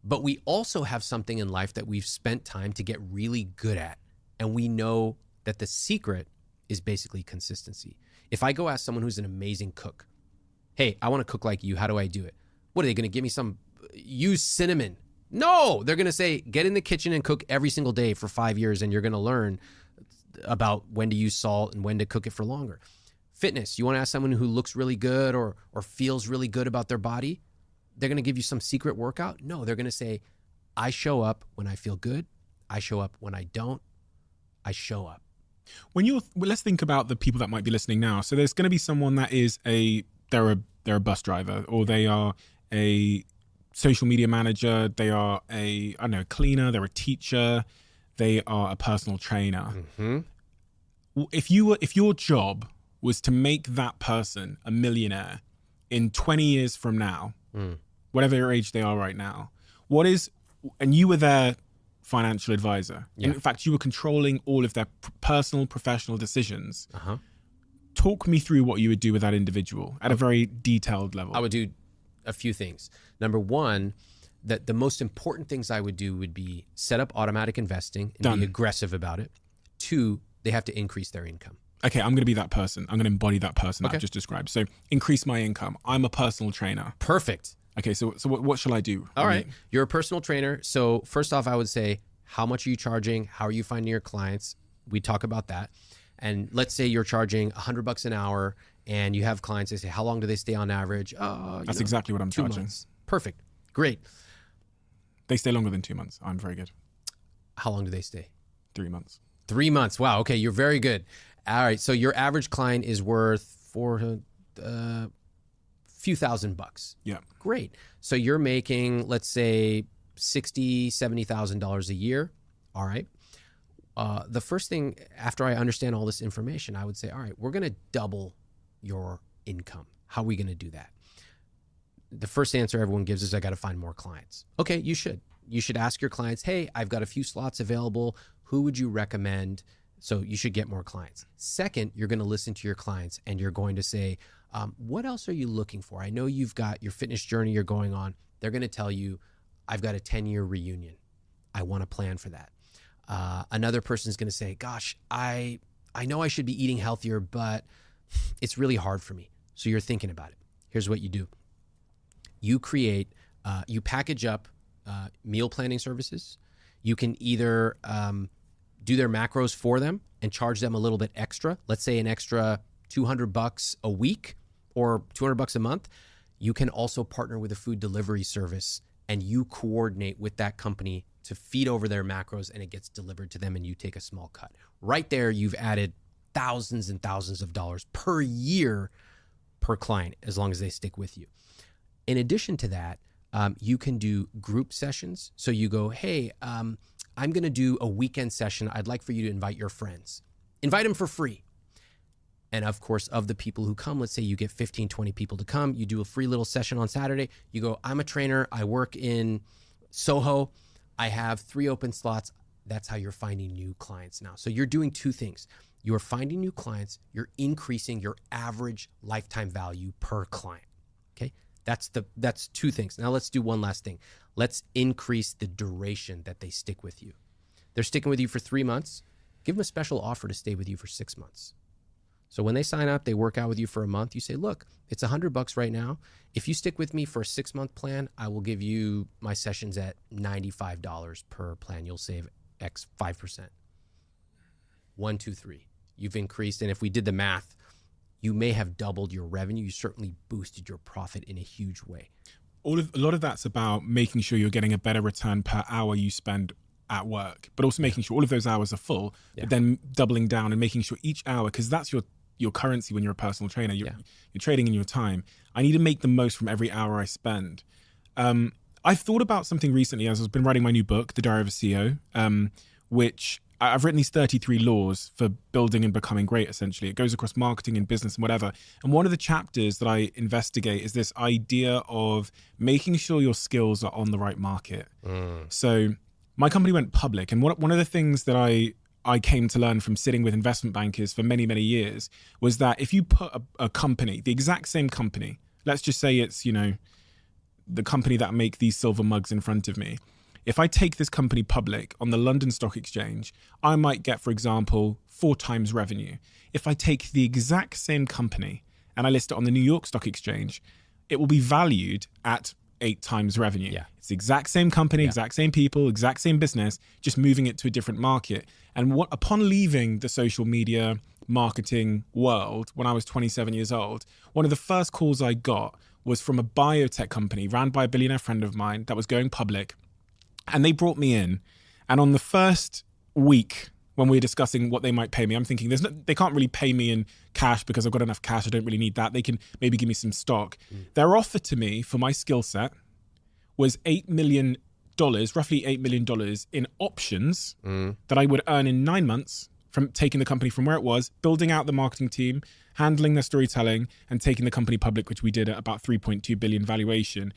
Speaker 1: But we also have something in life that we've spent time to get really good at. And we know that the secret is basically consistency. If I go ask someone who's an amazing cook, hey, I want to cook like you, how do I do it? What are they going to give me? Use cinnamon? No, they're going to say, get in the kitchen and cook every single day for 5 years, and you're going to learn about when to use salt and when to cook it for longer. Fitness, you want to ask someone who looks really good or feels really good about their body, they're going to give you some secret workout? No, they're going to say, I show up when I feel good. I show up when I don't. I show up.
Speaker 6: Let's think about the people that might be listening now. So there's going to be someone that is they're a bus driver, or they are a social media manager. They are a cleaner. They're a teacher. They are a personal trainer. Mm-hmm. If your job was to make that person a millionaire in 20 years from now, whatever age they are right now, and you were their financial advisor. Yeah. In fact, you were controlling all of their personal, professional decisions. Talk me through what you would do with that individual at a very detailed level.
Speaker 1: I would do a few things. Number one, that the most important things I would do would be set up automatic investing and be aggressive about it. Two, they have to increase their income.
Speaker 6: Okay, I'm going to be that person. I'm going to embody that person that I've just described. So increase my income. I'm a personal trainer.
Speaker 1: Perfect.
Speaker 6: Okay, so what shall I do?
Speaker 1: All right. You're a personal trainer. So first off, I would say, how much are you charging? How are you finding your clients? We talk about that. And let's say you're charging $100 an hour and you have clients, they say, how long do they stay on average?
Speaker 6: That's exactly what I'm
Speaker 1: 2
Speaker 6: charging.
Speaker 1: months. Perfect. Great.
Speaker 6: They stay longer than 2 months. I'm very good.
Speaker 1: How long do they stay?
Speaker 6: 3 months.
Speaker 1: 3 months. Wow. Okay. You're very good. All right. So your average client is worth few $1,000s.
Speaker 6: Yeah.
Speaker 1: Great. So you're making, let's say, $60,000, $70,000 a year. All right. The first thing after I understand all this information, I would say, all right, we're going to double your income. How are we going to do that? The first answer everyone gives is, I got to find more clients. Okay, you should. You should ask your clients, hey, I've got a few slots available. Who would you recommend? So you should get more clients. Second, you're going to listen to your clients and you're going to say, what else are you looking for? I know you've got your fitness journey you're going on. They're going to tell you, I've got a 10-year reunion. I want to plan for that. Another person's going to say, gosh, I know I should be eating healthier, but it's really hard for me. So you're thinking about it. Here's what you do. You package up meal planning services. You can either do their macros for them and charge them a little bit extra. Let's say an extra $200 a week or $200 a month. You can also partner with a food delivery service and you coordinate with that company to feed over their macros and it gets delivered to them and you take a small cut. Right there, you've added thousands and thousands of dollars per year per client as long as they stick with you. In addition to that, you can do group sessions. So you go, hey, I'm going to do a weekend session. I'd like for you to invite your friends. Invite them for free. And of course, of the people who come, let's say you get 15, 20 people to come, you do a free little session on Saturday. You go, I'm a trainer. I work in Soho. I have 3 open slots. That's how you're finding new clients now. So you're doing 2 things. You're finding new clients. You're increasing your average lifetime value per client. Okay. That's 2 things. Now let's do one last thing. Let's increase the duration that they stick with you. They're sticking with you for 3 months. Give them a special offer to stay with you for 6 months. So when they sign up, they work out with you for a month. You say, look, it's $100 right now. If you stick with me for a 6-month plan, I will give you my sessions at $95 per plan. You'll save X 5%. 1, 2, 3. You've increased. And if we did the math, you may have doubled your revenue. You certainly boosted your profit in a huge way.
Speaker 6: A lot of that's about making sure you're getting a better return per hour you spend at work, but also making sure all of those hours are full, but then doubling down and making sure each hour, because that's your currency when you're a personal trainer, you're trading in your time. I need to make the most from every hour I spend. I've thought about something recently as I've been writing my new book, The Diary of a CEO, which I've written these 33 laws for building and becoming great, essentially. It goes across marketing and business and whatever. And one of the chapters that I investigate is this idea of making sure your skills are on the right market. So my company went public. And one of the things that I came to learn from sitting with investment bankers for many, many years was that if you put a company, the exact same company, let's just say it's, the company that make these silver mugs in front of me. If I take this company public on the London Stock Exchange, I might get, for example, 4 times revenue. If I take the exact same company and I list it on the New York Stock Exchange, it will be valued at 8 times revenue. Yeah. It's the exact same company, exact same people, exact same business, just moving it to a different market. And upon leaving the social media marketing world when I was 27 years old, one of the first calls I got was from a biotech company ran by a billionaire friend of mine that was going public. And they brought me in. And on the first week, when we were discussing what they might pay me, I'm thinking they can't really pay me in cash because I've got enough cash. I don't really need that. They can maybe give me some stock. Their offer to me for my skill set was $8 million, roughly $8 million in options that I would earn in 9 months from taking the company from where it was, building out the marketing team, handling their storytelling, and taking the company public, which we did at about 3.2 billion valuation.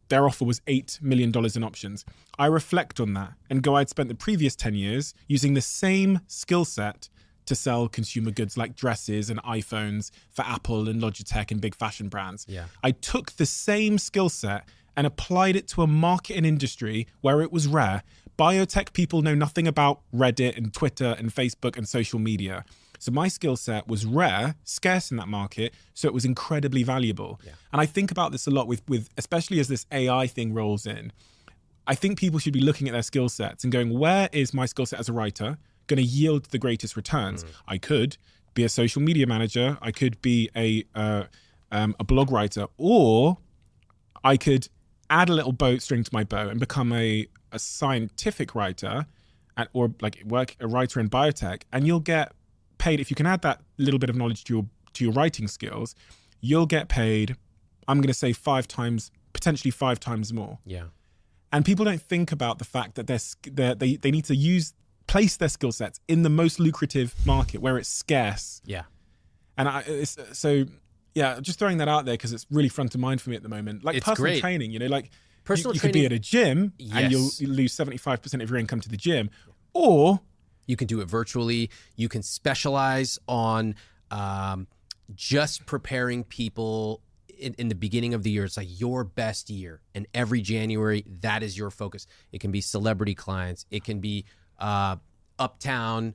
Speaker 6: Their offer was $8 million in options. I reflect on that and go, I'd spent the previous 10 years using the same skill set to sell consumer goods like dresses and iPhones for Apple and Logitech and big fashion brands. I took the same skill set and applied it to a market and industry where it was rare. Biotech people know nothing about Reddit and Twitter and Facebook and social media. So my skill set was rare, scarce in that market, so it was incredibly valuable. And I think about this a lot with especially as this AI thing rolls in. I think people should be looking at their skill sets and going, where is my skill set as a writer going to yield the greatest returns? I could be a social media manager, I could be a blog writer, or I could add a little string to my bow and become a scientific writer or like work a writer in biotech, and you'll get paid. If you can add that little bit of knowledge to your writing skills, you'll get paid, I'm going to say 5 times, potentially 5 times more. And people don't think about the fact that they need to place their skill sets in the most lucrative market where it's scarce. And just throwing that out there because it's really front of mind for me at the moment. Like, it's personal training, like personal you could be at a gym and you'll lose 75% of your income to the gym, or
Speaker 1: you can do it virtually. You can specialize on just preparing people in the beginning of the year, it's like your best year. And every January, that is your focus. It can be celebrity clients. It can be uptown,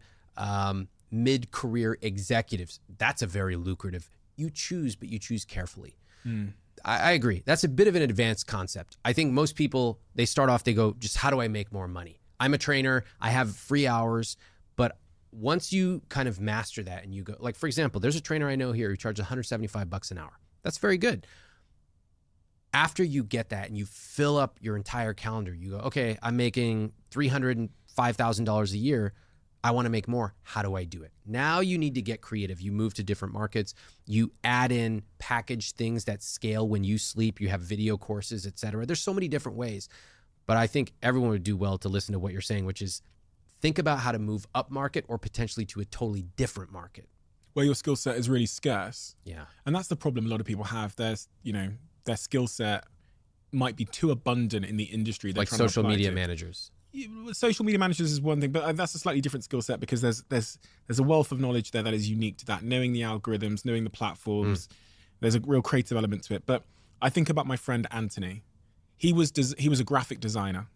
Speaker 1: mid-career executives. That's a very lucrative. You choose, but you choose carefully. I agree. That's a bit of an advanced concept. I think most people, they start off, they go, just how do I make more money? I'm a trainer. I have free hours. But once you kind of master that and you go, like, for example, there's a trainer I know here who charges $175 an hour. That's very good. After you get that and you fill up your entire calendar, you go, okay, I'm making $305,000 a year. I want to make more. How do I do it? Now you need to get creative. You move to different markets. You add in package things that scale when you sleep. You have video courses, et cetera. There's so many different ways. But I think everyone would do well to listen to what you're saying, which is think about how to move up market or potentially to a totally different market.
Speaker 6: Where your skill set is really scarce.
Speaker 1: Yeah.
Speaker 6: And that's the problem a lot of people have. There's, their skill set might be too abundant in the industry.
Speaker 1: Like social media managers.
Speaker 6: Social media managers is one thing, but that's a slightly different skill set because there's a wealth of knowledge there that is unique to that. Knowing the algorithms, knowing the platforms, there's a real creative element to it. But I think about my friend Anthony. He was a graphic designer,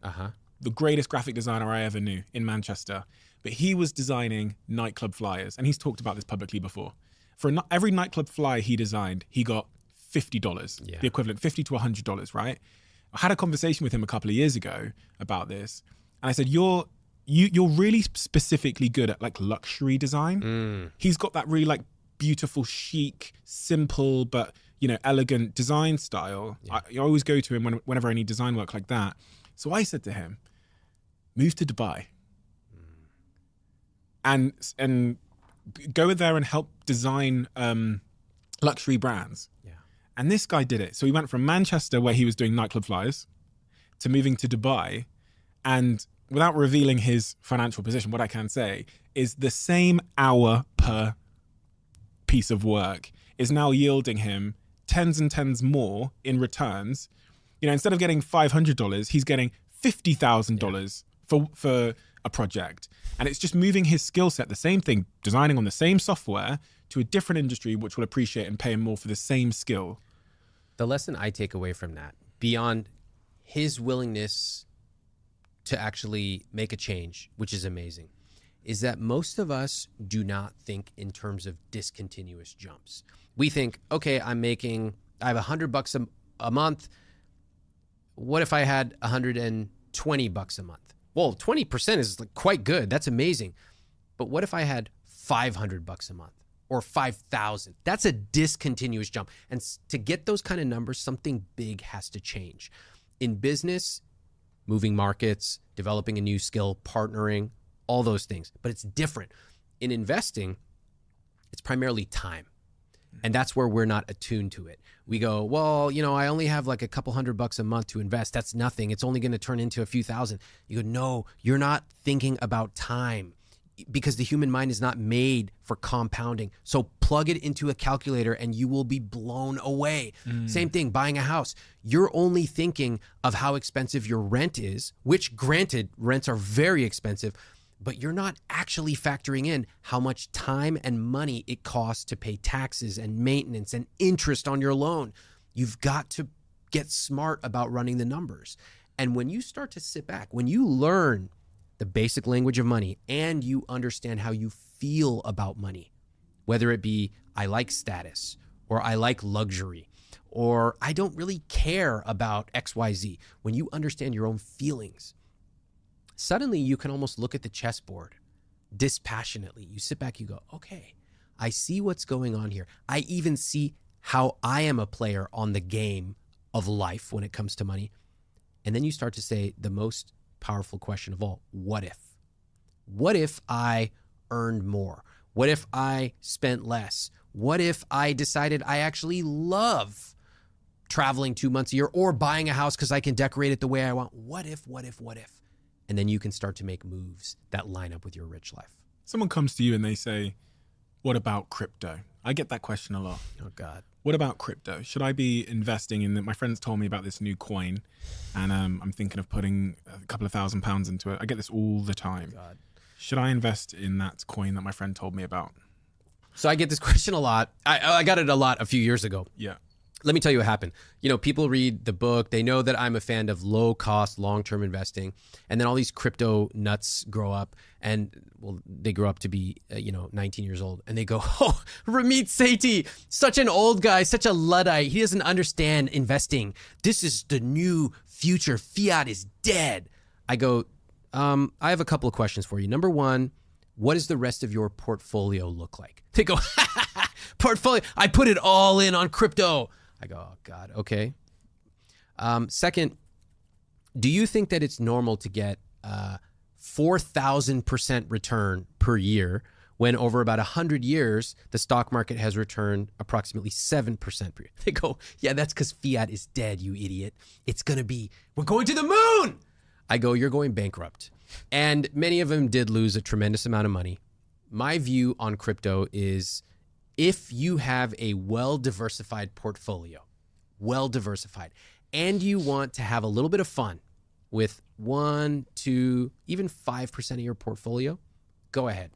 Speaker 6: the greatest graphic designer I ever knew in Manchester. But he was designing nightclub flyers, and he's talked about this publicly before. For every nightclub flyer he designed, he got $50, the equivalent, $50 to $100, right? I had a conversation with him a couple of years ago about this. And I said, you're really specifically good at like luxury design. He's got that really like beautiful, chic, simple, but elegant design style. I always go to him whenever I need design work like that. So I said to him, move to Dubai and go there and help design luxury brands. Yeah. And this guy did it. So he went from Manchester, where he was doing nightclub flyers, to moving to Dubai. And without revealing his financial position, what I can say is the same hour per piece of work is now yielding him tens and tens more in returns. Instead of getting $500, he's getting $50,000 for a project. And it's just moving his skill set, the same thing, designing on the same software, to a different industry which will appreciate and pay him more for the same skill.
Speaker 1: The lesson I take away from that, beyond his willingness to actually make a change, which is amazing, is that most of us do not think in terms of discontinuous jumps. We think, okay, I have $100 a month. What if I had $120 a month? Well, 20% is quite good. That's amazing. But what if I had $500 a month or 5,000? That's a discontinuous jump. And to get those kind of numbers, something big has to change. In business, moving markets, developing a new skill, partnering, all those things. But it's different. In investing, it's primarily time. And that's where we're not attuned to it. We go, well, I only have like a couple $100 a month to invest. That's nothing. It's only going to turn into a few thousand. You go, no, you're not thinking about time, because the human mind is not made for compounding. So plug it into a calculator and you will be blown away. Same thing, buying a house. You're only thinking of how expensive your rent is, which granted, rents are very expensive, but you're not actually factoring in how much time and money it costs to pay taxes and maintenance and interest on your loan. You've got to get smart about running the numbers. And when you start to sit back, when you learn the basic language of money and you understand how you feel about money, whether it be I like status or I like luxury or I don't really care about XYZ, when you understand your own feelings, suddenly you can almost look at the chessboard dispassionately. You sit back, you go, okay, I see what's going on here. I even see how I am a player on the game of life when it comes to money. And then you start to say the most powerful question of all, what if? What if I earned more? What if I spent less? What if I decided I actually love traveling 2 months a year or buying a house because I can decorate it the way I want? What if? And then you can start to make moves that line up with your rich life.
Speaker 6: Someone comes to you and they say, what about crypto? I get that question a lot.
Speaker 1: Oh, God.
Speaker 6: What about crypto? Should I be investing in that? My friends told me about this new coin and I'm thinking of putting a couple of £1,000 into it. I get this all the time.
Speaker 1: God.
Speaker 6: Should I invest in that coin that my friend told me about?
Speaker 1: So I get this question a lot. I got it a lot a few years ago.
Speaker 6: Yeah.
Speaker 1: Let me tell you what happened. You know, people read the book. They know that I'm a fan of low cost, long-term investing. And then all these crypto nuts grow up and, well, they grow up to be, 19 years old. And they go, oh, Ramit Sethi, such an old guy, such a Luddite. He doesn't understand investing. This is the new future. Fiat is dead. I go, I have a couple of questions for you. Number one, what does the rest of your portfolio look like? They go, portfolio, I put it all in on crypto. I go, oh, God, okay. Second, do you think that it's normal to get 4,000% return per year when over about 100 years, the stock market has returned approximately 7% per year? They go, yeah, that's because fiat is dead, you idiot. We're going to the moon. I go, you're going bankrupt. And many of them did lose a tremendous amount of money. My view on crypto is, if you have a well-diversified portfolio, and you want to have a little bit of fun with 1, 2, even 5% of your portfolio, go ahead.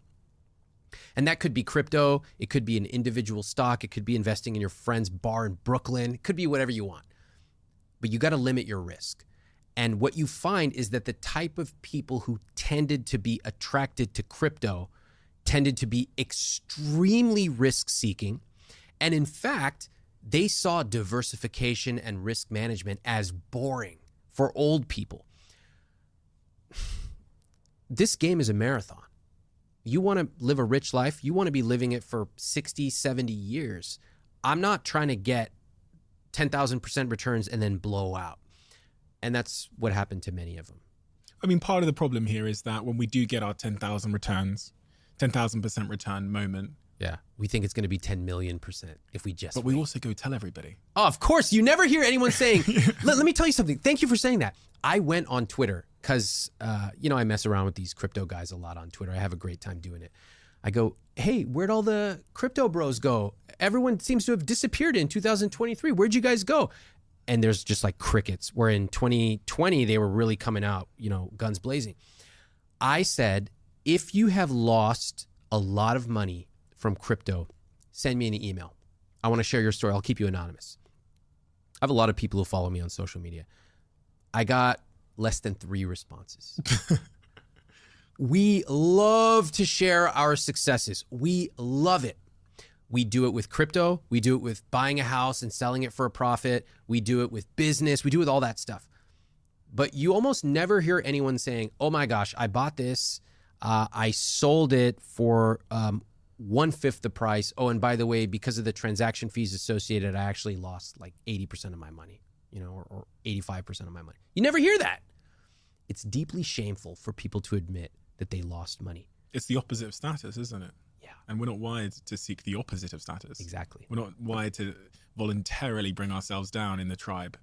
Speaker 1: And that could be crypto. It could be an individual stock. It could be investing in your friend's bar in Brooklyn. It could be whatever you want. But you got to limit your risk. And what you find is that the type of people who tended to be attracted to crypto tended to be extremely risk-seeking. And in fact, they saw diversification and risk management as boring for old people. This game is a marathon. You want to live a rich life, you want to be living it for 60, 70 years. I'm not trying to get 10,000% returns and then blow out. And that's what happened to many of them.
Speaker 6: I mean, part of the problem here is that when we do get our 10,000 returns, 10,000% return moment.
Speaker 1: Yeah, we think it's going to be 10 million% if we just
Speaker 6: But we also go tell everybody.
Speaker 1: Oh, of course. You never hear anyone saying, let me tell you something. Thank you for saying that. I went on Twitter because, I mess around with these crypto guys a lot on Twitter. I have a great time doing it. I go, hey, where'd all the crypto bros go? Everyone seems to have disappeared in 2023. Where'd you guys go? And there's just like crickets, where in 2020, they were really coming out, guns blazing. I said, if you have lost a lot of money from crypto, send me an email. I want to share your story. I'll keep you anonymous. I have a lot of people who follow me on social media. I got less than 3 responses. We love to share our successes. We love it. We do it with crypto. We do it with buying a house and selling it for a profit. We do it with business. We do it with all that stuff. But you almost never hear anyone saying, oh my gosh, I bought this. I sold it for 1/5 the price. Oh, and by the way, because of the transaction fees associated, I actually lost like 80% of my money, or 85% of my money. You never hear that. It's deeply shameful for people to admit that they lost money.
Speaker 6: It's the opposite of status, isn't it?
Speaker 1: Yeah.
Speaker 6: And we're not wired to seek the opposite of status.
Speaker 1: Exactly.
Speaker 6: We're not wired to voluntarily bring ourselves down in the tribe.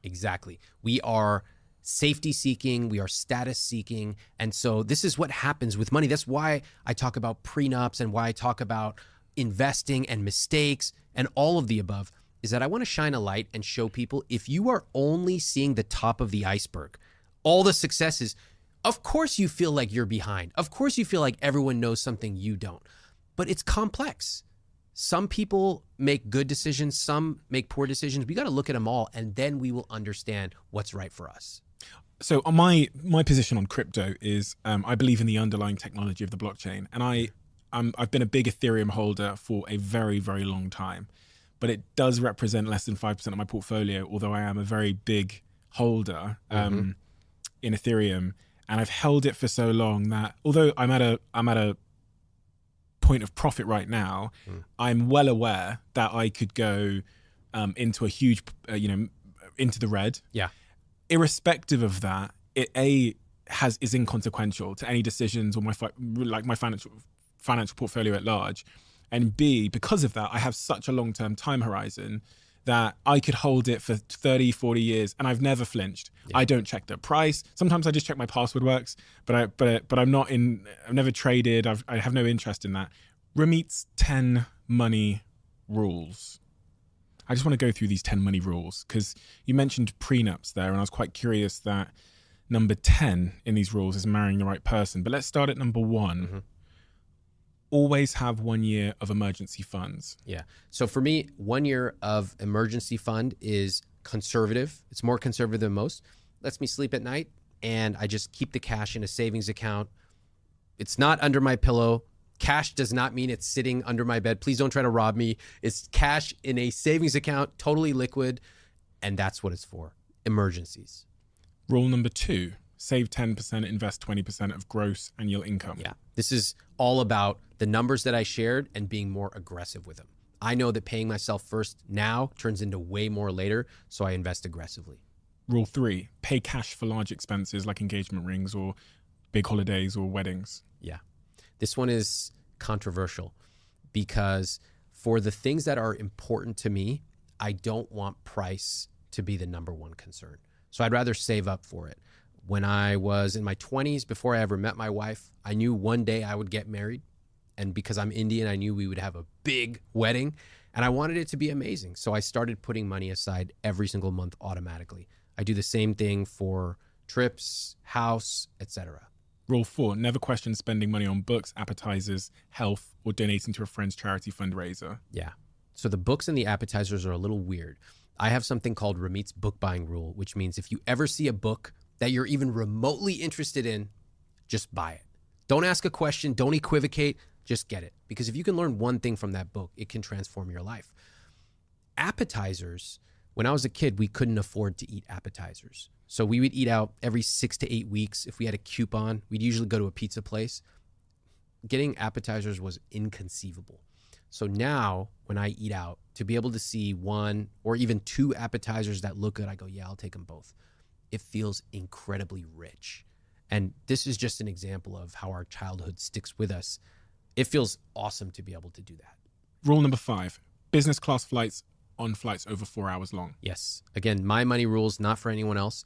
Speaker 1: Exactly. We are safety seeking, we are status seeking. And so this is what happens with money. That's why I talk about prenups and why I talk about investing and mistakes and all of the above, is that I want to shine a light and show people, if you are only seeing the top of the iceberg, all the successes, of course you feel like you're behind. Of course you feel like everyone knows something you don't. But it's complex. Some people make good decisions, some make poor decisions. We got to look at them all, and then we will understand what's right for us.
Speaker 6: So my position on crypto is I believe in the underlying technology of the blockchain, and I've been a big Ethereum holder for a very, very long time, but it does represent less than 5% of my portfolio, although I am a very big holder in Ethereum, and I've held it for so long that although I'm at a point of profit right now, I'm well aware that I could go into a huge, into the red. Yeah. Irrespective of that, it is inconsequential to any decisions or my financial portfolio at large, and B, because of that, I have such a long-term time horizon that I could hold it for 30, 40 years, and I've never flinched. Yeah. I don't check the price. Sometimes I just check my password works, but I'm not in. I've never traded. I have no interest in that. Ramit's 10 money rules. I just want to go through these 10 money rules because you mentioned prenups there, and I was quite curious that number 10 in these rules is marrying the right person. But let's start at number 1. always have 1 year of emergency funds.
Speaker 1: Yeah. So for me, 1 year of emergency fund is conservative. It's more conservative than most. Lets me sleep at night, and I just keep the cash in a savings account. It's not under my pillow. Cash does not mean it's sitting under my bed. Please don't try to rob me. It's cash in a savings account, totally liquid, and that's what it's for. Emergencies.
Speaker 6: Rule number 2, save 10%, invest 20% of gross annual income.
Speaker 1: Yeah. This is all about the numbers that I shared and being more aggressive with them. I know that paying myself first now turns into way more later, so I invest aggressively.
Speaker 6: Rule 3, pay cash for large expenses like engagement rings or big holidays or weddings.
Speaker 1: Yeah. This one is controversial because for the things that are important to me, I don't want price to be the number one concern. So I'd rather save up for it. When I was in my 20s, before I ever met my wife, I knew one day I would get married. And because I'm Indian, I knew we would have a big wedding and I wanted it to be amazing. So I started putting money aside every single month automatically. I do the same thing for trips, house, etc.
Speaker 6: Rule 4, never question spending money on books, appetizers, health, or donating to a friend's charity fundraiser.
Speaker 1: Yeah. So the books and the appetizers are a little weird. I have something called Ramit's book buying rule, which means if you ever see a book that you're even remotely interested in, just buy it. Don't ask a question. Don't equivocate. Just get it. Because if you can learn one thing from that book, it can transform your life. Appetizers, when I was a kid, we couldn't afford to eat appetizers. So we would eat out every 6 to 8 weeks. If we had a coupon, we'd usually go to a pizza place. Getting appetizers was inconceivable. So now when I eat out, to be able to see 1 or even 2 appetizers that look good, I go, yeah, I'll take them both. It feels incredibly rich. And this is just an example of how our childhood sticks with us. It feels awesome to be able to do that.
Speaker 6: Rule number 5, business class flights on flights over 4 hours long.
Speaker 1: Yes. Again, my money rules, not for anyone else.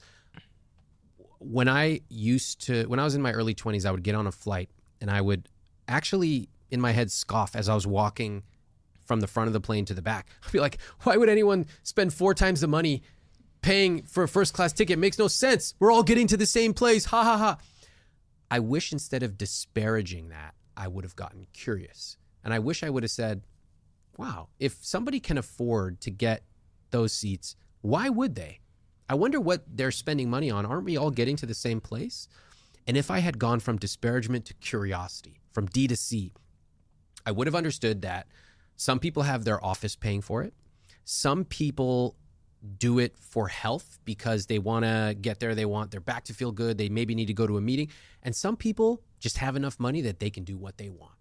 Speaker 1: When I was in my early 20s, I would get on a flight and I would actually in my head scoff as I was walking from the front of the plane to the back. I'd be like, why would anyone spend 4 times the money paying for a first class ticket? It makes no sense. We're all getting to the same place. Ha ha ha. I wish instead of disparaging that, I would have gotten curious. And I wish I would have said, wow, if somebody can afford to get those seats, why would they? I wonder what they're spending money on. Aren't we all getting to the same place? And if I had gone from disparagement to curiosity, from D to C, I would have understood that some people have their office paying for it. Some people do it for health because they want to get there. They want their back to feel good. They maybe need to go to a meeting. And some people just have enough money that they can do what they want.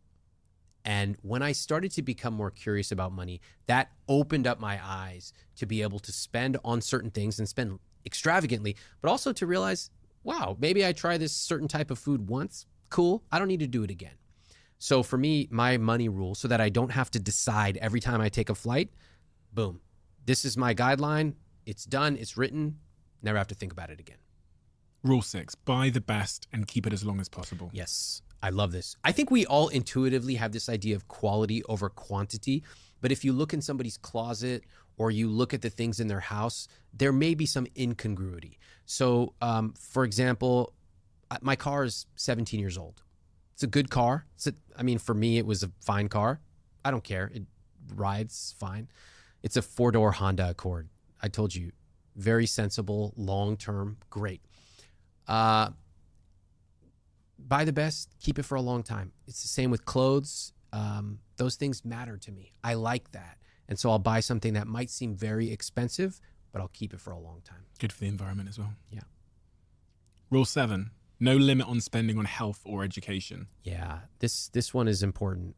Speaker 1: And when I started to become more curious about money, that opened up my eyes to be able to spend on certain things and spend extravagantly, but also to realize, wow, maybe I try this certain type of food once. Cool. I don't need to do it again. So for me, my money rule, so that I don't have to decide every time I take a flight, boom, this is my guideline. It's done. It's written. Never have to think about it again.
Speaker 6: Rule 6, buy the best and keep it as long as possible.
Speaker 1: Yes, I love this. I think we all intuitively have this idea of quality over quantity. But if you look in somebody's closet or you look at the things in their house, there may be some incongruity. So, for example, my car is 17 years old. It's a good car. For me, it was a fine car. I don't care. It rides fine. It's a 4-door Honda Accord. I told you, very sensible, long-term, great. Buy the best, keep it for a long time. It's the same with clothes. Those things matter to me. I like that. And so I'll buy something that might seem very expensive, but I'll keep it for a long time.
Speaker 6: Good for the environment as well.
Speaker 1: Yeah.
Speaker 6: Rule 7, no limit on spending on health or education.
Speaker 1: Yeah, this one is important.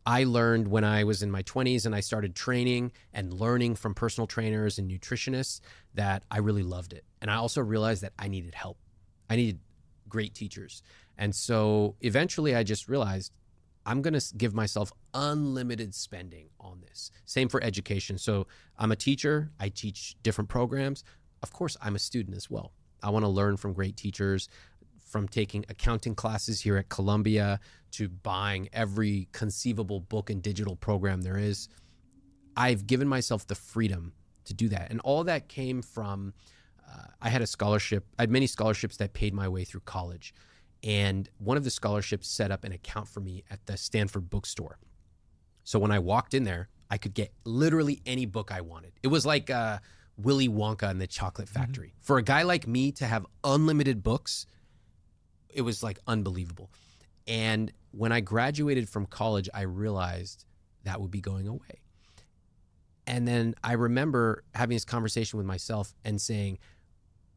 Speaker 1: I learned when I was in my 20s and I started training and learning from personal trainers and nutritionists that I really loved it. And I also realized that I needed help. I needed great teachers. And so eventually I just realized I'm going to give myself unlimited spending on this. Same for education. So I'm a teacher. I teach different programs. Of course, I'm a student as well. I want to learn from great teachers, from taking accounting classes here at Columbia to buying every conceivable book and digital program there is. I've given myself the freedom to do that. And all that came from, I had a scholarship. I had many scholarships that paid my way through college. And one of the scholarships set up an account for me at the Stanford bookstore. So when I walked in there, I could get literally any book I wanted. It was like Willy Wonka and the Chocolate Factory. For a guy like me to have unlimited books, it was like unbelievable. And when I graduated from college, I realized that would be going away. And then I remember having this conversation with myself and saying,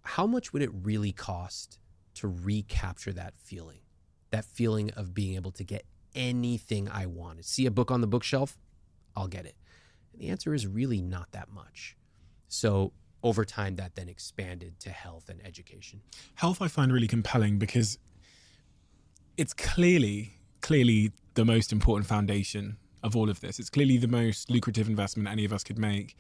Speaker 1: how much would it really cost to recapture that feeling of being able to get anything I wanted? See a book on the bookshelf, I'll get it. And the answer is really not that much. So over time, that then expanded to health and education.
Speaker 6: Health I find really compelling because it's clearly the most important foundation of all of this. It's clearly the most lucrative investment any of us could make,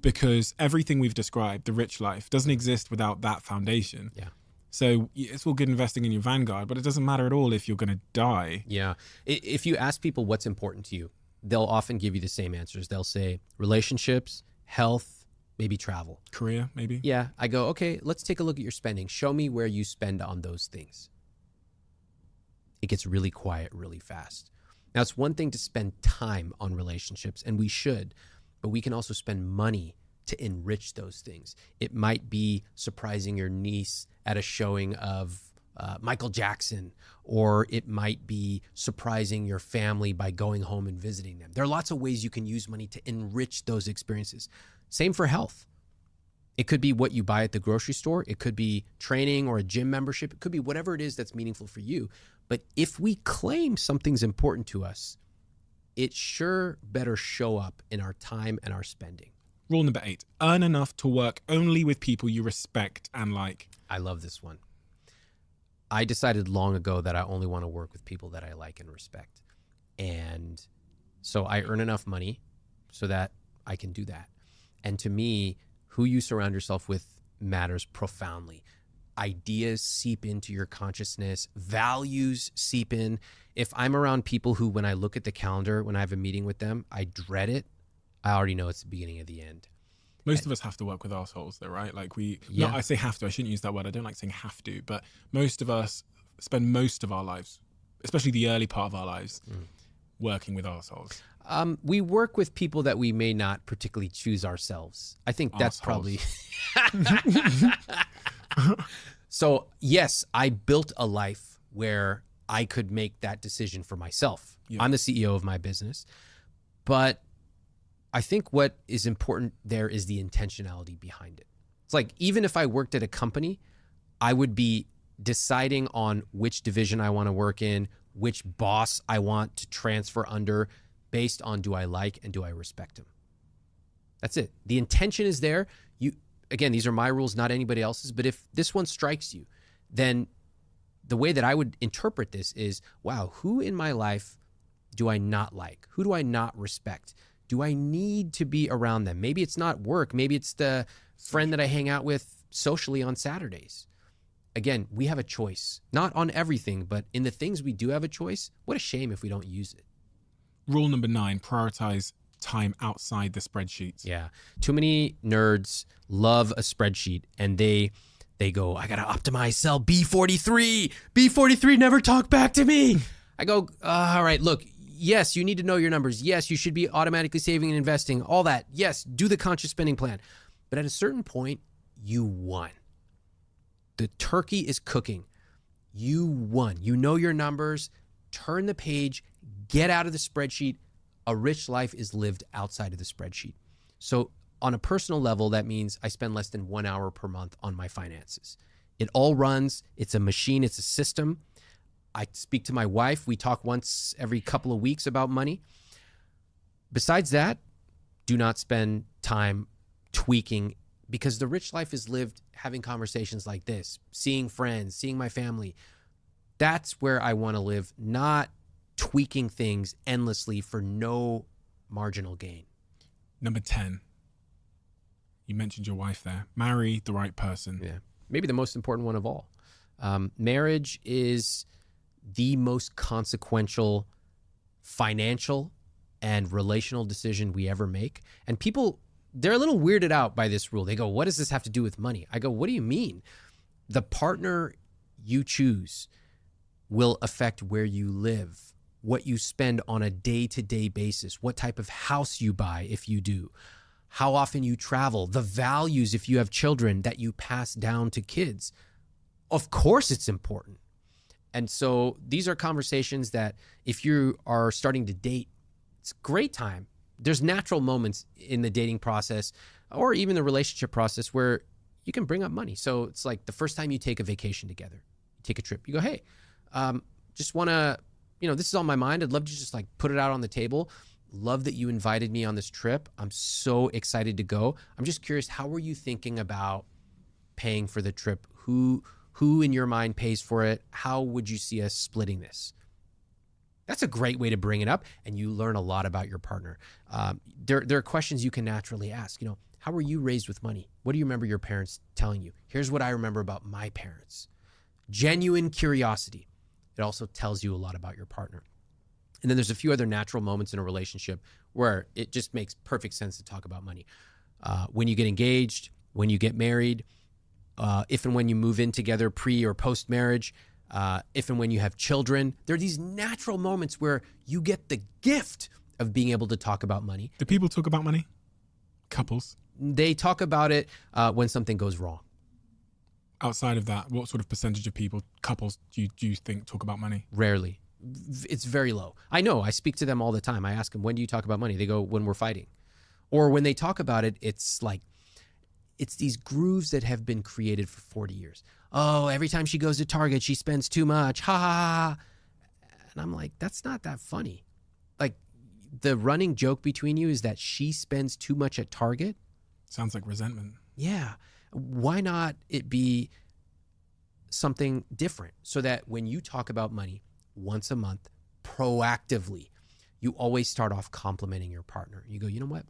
Speaker 6: because everything we've described, the rich life, doesn't exist without that foundation.
Speaker 1: Yeah.
Speaker 6: So it's all good investing in your Vanguard, but it doesn't matter at all if you're going to die.
Speaker 1: Yeah. If you ask people what's important to you, they'll often give you the same answers. They'll say relationships, health, maybe travel.
Speaker 6: Career, maybe.
Speaker 1: Yeah. I go, okay, let's take a look at your spending. Show me where you spend on those things. It gets really quiet really fast. Now, it's one thing to spend time on relationships, and we should, but we can also spend money to enrich those things. It might be surprising your niece at a showing of Michael Jackson, or it might be surprising your family by going home and visiting them. There are lots of ways you can use money to enrich those experiences. Same for health. It could be what you buy at the grocery store. It could be training or a gym membership. It could be whatever it is that's meaningful for you. But if we claim something's important to us, it sure better show up in our time and our spending.
Speaker 6: Rule number 8, earn enough to work only with people you respect and like.
Speaker 1: I love this one. I decided long ago that I only want to work with people that I like and respect. And so I earn enough money so that I can do that. And to me, who you surround yourself with matters profoundly. Ideas seep into your consciousness. Values seep in. If I'm around people who, when I look at the calendar, when I have a meeting with them, I dread it, I already know it's the beginning of the end.
Speaker 6: Most of us have to work with assholes though, right? Like
Speaker 1: Yeah.
Speaker 6: I say have to, I shouldn't use that word. I don't like saying have to, but most of us spend most of our lives, especially the early part of our lives, working with assholes.
Speaker 1: We work with people that we may not particularly choose ourselves. I think that's
Speaker 6: Assholes.
Speaker 1: probably... So yes, I built a life where I could make that decision for myself.
Speaker 6: Yeah.
Speaker 1: I'm the CEO of my business, but I think what is important there is the intentionality behind it. It's like, even if I worked at a company, I would be deciding on which division I want to work in, which boss I want to transfer under, based on do I like and do I respect him. That's it. The intention is there. Again, these are my rules, not anybody else's, but if this one strikes you, then the way that I would interpret this is, wow, who in my life do I not like? Who do I not respect? Do I need to be around them? Maybe it's not work. Maybe it's the friend that I hang out with socially on Saturdays. Again, we have a choice, not on everything, but in the things we do have a choice. What a shame if we don't use it.
Speaker 6: Rule number 9, prioritize time outside the spreadsheets.
Speaker 1: Yeah. Too many nerds love a spreadsheet and they go, I got to optimize cell B43. B43 never talk back to me. I go, all right, look, yes, you need to know your numbers. Yes, you should be automatically saving and investing, all that. Yes, do the conscious spending plan. But at a certain point, you won. The turkey is cooking. You won. You know your numbers. Turn the page. Get out of the spreadsheet. A rich life is lived outside of the spreadsheet. So on a personal level, that means I spend less than 1 hour per month on my finances. It all runs. It's a machine. It's a system. I speak to my wife. We talk once every couple of weeks about money. Besides that, do not spend time tweaking, because the rich life is lived having conversations like this, seeing friends, seeing my family. That's where I want to live, not tweaking things endlessly for no marginal gain.
Speaker 6: Number 10, you mentioned your wife there. Marry the right person.
Speaker 1: Yeah, maybe the most important one of all. Marriage is the most consequential financial and relational decision we ever make. And people, they're a little weirded out by this rule. They go, what does this have to do with money? I go, what do you mean? The partner you choose will affect where you live, what you spend on a day-to-day basis, what type of house you buy if you do, how often you travel, the values if you have children that you pass down to kids. Of course it's important. And so these are conversations that if you are starting to date, it's a great time. There's natural moments in the dating process or even the relationship process where you can bring up money. So it's like the first time you take a vacation together, you take a trip, you go, hey, just want to, this is on my mind. I'd love to just like put it out on the table. Love that you invited me on this trip. I'm so excited to go. I'm just curious, how were you thinking about paying for the trip? Who in your mind pays for it? How would you see us splitting this? That's a great way to bring it up, and you learn a lot about your partner. There are questions you can naturally ask. How were you raised with money? What do you remember your parents telling you? Here's what I remember about my parents. Genuine curiosity. It also tells you a lot about your partner. And then there's a few other natural moments in a relationship where it just makes perfect sense to talk about money. When you get engaged, when you get married, if and when you move in together pre or post marriage, if and when you have children, there are these natural moments where you get the gift of being able to talk about money.
Speaker 6: Do people talk about money? Couples?
Speaker 1: They talk about it when something goes wrong.
Speaker 6: Outside of that, what sort of percentage of couples do you think talk about money?
Speaker 1: Rarely. It's very low. I know. I speak to them all the time. I ask them, when do you talk about money? They go, when we're fighting. Or when they talk about it, it's these grooves that have been created for 40 years. Oh, every time she goes to Target, she spends too much. Ha ha ha. And I'm like, that's not that funny. Like, the running joke between you is that she spends too much at Target.
Speaker 6: Sounds like resentment.
Speaker 1: Yeah. Why not it be something different so that when you talk about money once a month, proactively, you always start off complimenting your partner. You go, you know what?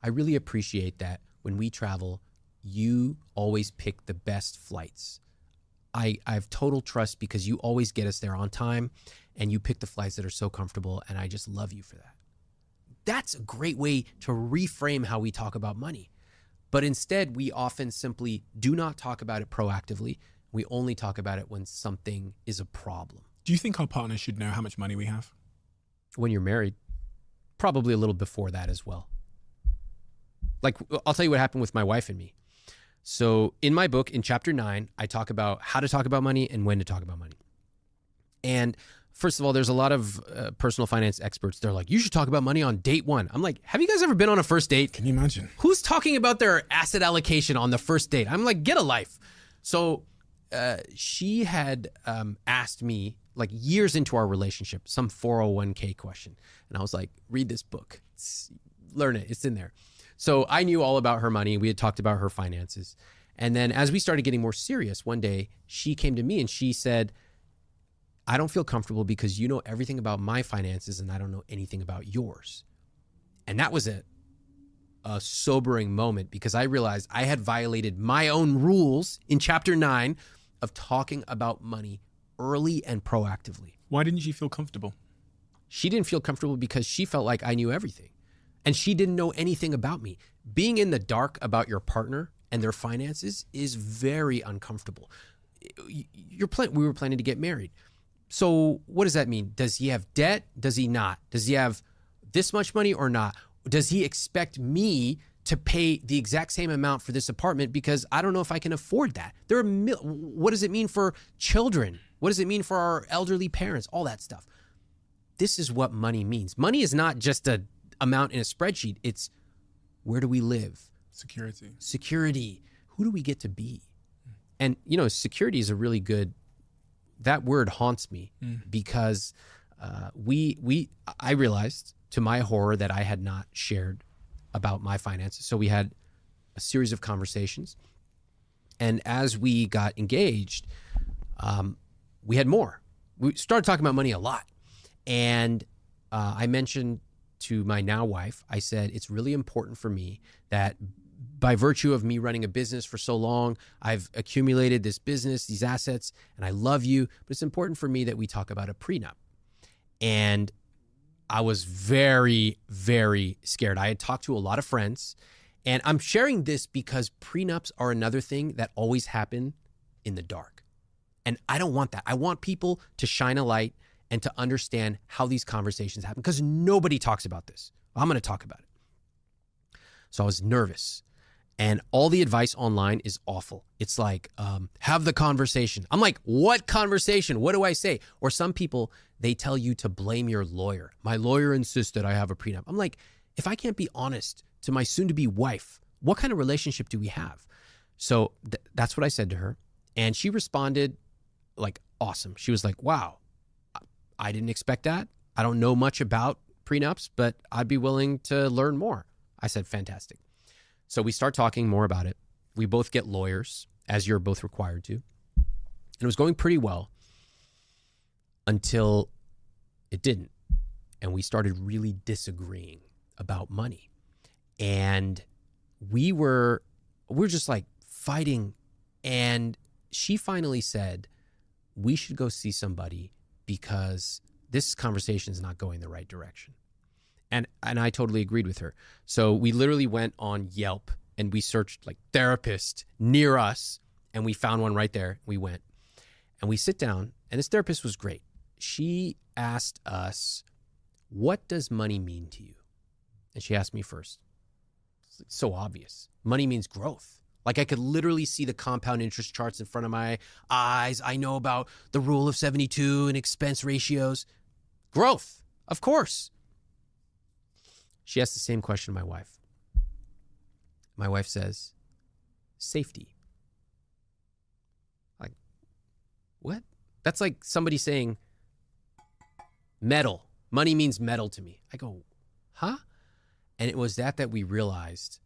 Speaker 1: I really appreciate that when we travel, you always pick the best flights. I have total trust because you always get us there on time and you pick the flights that are so comfortable, and I just love you for that. That's a great way to reframe how we talk about money. But instead, we often simply do not talk about it proactively. We only talk about it when something is a problem.
Speaker 6: Do you think our partner should know how much money we have?
Speaker 1: When you're married, probably a little before that as well. Like, I'll tell you what happened with my wife and me. So in my book, in chapter 9, I talk about how to talk about money and when to talk about money. And first of all, there's a lot of personal finance experts. They're like, you should talk about money on date 1. I'm like, have you guys ever been on a first date?
Speaker 6: Can you imagine?
Speaker 1: Who's talking about their asset allocation on the first date? I'm like, get a life. So she had asked me, like years into our relationship, some 401k question. And I was like, read this book. Learn it. It's in there. So I knew all about her money. We had talked about her finances. And then as we started getting more serious, one day she came to me and she said, I don't feel comfortable because you know everything about my finances and I don't know anything about yours. And that was a sobering moment because I realized I had violated my own rules in chapter 9 of talking about money early and proactively.
Speaker 6: Why didn't she feel comfortable?
Speaker 1: She didn't feel comfortable because she felt like I knew everything. And she didn't know anything about me. Being in the dark about your partner and their finances is very uncomfortable. We were planning to get married. So what does that mean? Does he have debt? Does he not? Does he have this much money or not? Does he expect me to pay the exact same amount for this apartment because I don't know if I can afford that? What does it mean for children? What does it mean for our elderly parents? All that stuff. This is what money means. Money is not just an amount in a spreadsheet. It's where do we live? Security. Who do we get to be? And, security is a really good, that word haunts me because I realized to my horror that I had not shared about my finances. So we had a series of conversations. And as we got engaged, we had more. We started talking about money a lot. And I mentioned to my now wife, I said, it's really important for me that by virtue of me running a business for so long, I've accumulated this business, these assets, and I love you, but it's important for me that we talk about a prenup. And I was very, very scared. I had talked to a lot of friends, and I'm sharing this because prenups are another thing that always happen in the dark. And I don't want that. I want people to shine a light and to understand how these conversations happen, because nobody talks about this. I'm going to talk about it. So I was nervous, and all the advice online is awful. It's like, have the conversation. I'm like, what conversation? What do I say? Or some people, they tell you to blame your lawyer. My lawyer insisted I have a prenup. I'm like, if I can't be honest to my soon-to-be wife, what kind of relationship do we have? So that's what I said to her. And she responded like, awesome. She was like, wow, I didn't expect that. I don't know much about prenups, but I'd be willing to learn more. I said, fantastic. So we start talking more about it. We both get lawyers, as you're both required to. And it was going pretty well until it didn't. And we started really disagreeing about money. And we were just like fighting. And she finally said, we should go see somebody because this conversation is not going the right direction. And I totally agreed with her. So we literally went on Yelp and we searched like therapist near us, and we found one right there. We went and we sit down, and this therapist was great. She asked us, what does money mean to you? And she asked me first. It's so obvious. Money means growth. Like I could literally see the compound interest charts in front of my eyes. I know about the rule of 72 and expense ratios. Growth, of course. She asked the same question to my wife. My wife says, safety. Like, what? That's like somebody saying metal. Money means metal to me. I go, huh? And it was that we realized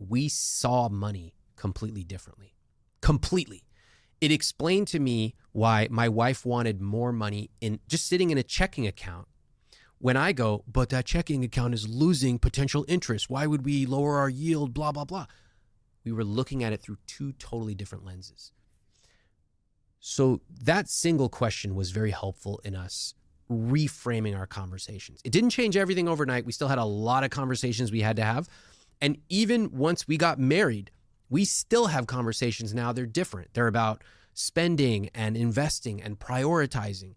Speaker 1: we saw money completely differently. Completely. It explained to me why my wife wanted more money in just sitting in a checking account. When I go, but that checking account is losing potential interest. Why would we lower our yield? Blah, blah, blah. We were looking at it through two totally different lenses. So that single question was very helpful in us reframing our conversations. It didn't change everything overnight. We still had a lot of conversations we had to have. And even once we got married, we still have conversations now. They're different. They're about spending and investing and prioritizing.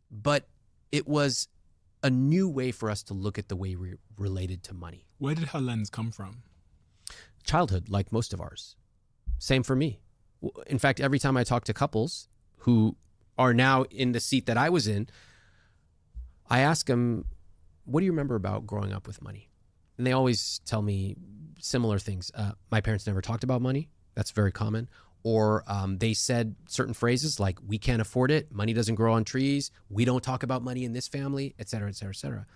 Speaker 1: But it was a new way for us to look at the way we related to money.
Speaker 6: Where did her lens come from?
Speaker 1: Childhood, like most of ours. Same for me. In fact, every time I talk to couples who are now in the seat that I was in, I ask them, what do you remember about growing up with money? And they always tell me similar things. My parents never talked about money. That's very common. Or they said certain phrases like, we can't afford it, money doesn't grow on trees, we don't talk about money in this family, et cetera, et cetera, et cetera.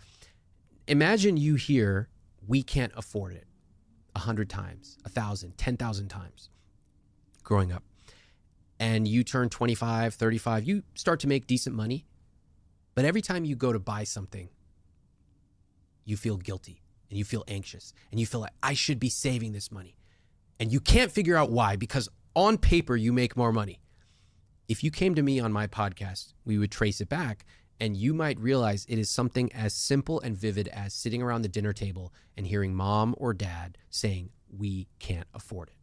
Speaker 1: Imagine you hear, we can't afford it 100 times, 1,000, 10,000 times growing up. And you turn 25, 35, you start to make decent money. But every time you go to buy something, you feel guilty and you feel anxious and you feel like, I should be saving this money. And you can't figure out why, because on paper, you make more money. If you came to me on my podcast, we would trace it back, and you might realize it is something as simple and vivid as sitting around the dinner table and hearing mom or dad saying, we can't afford it.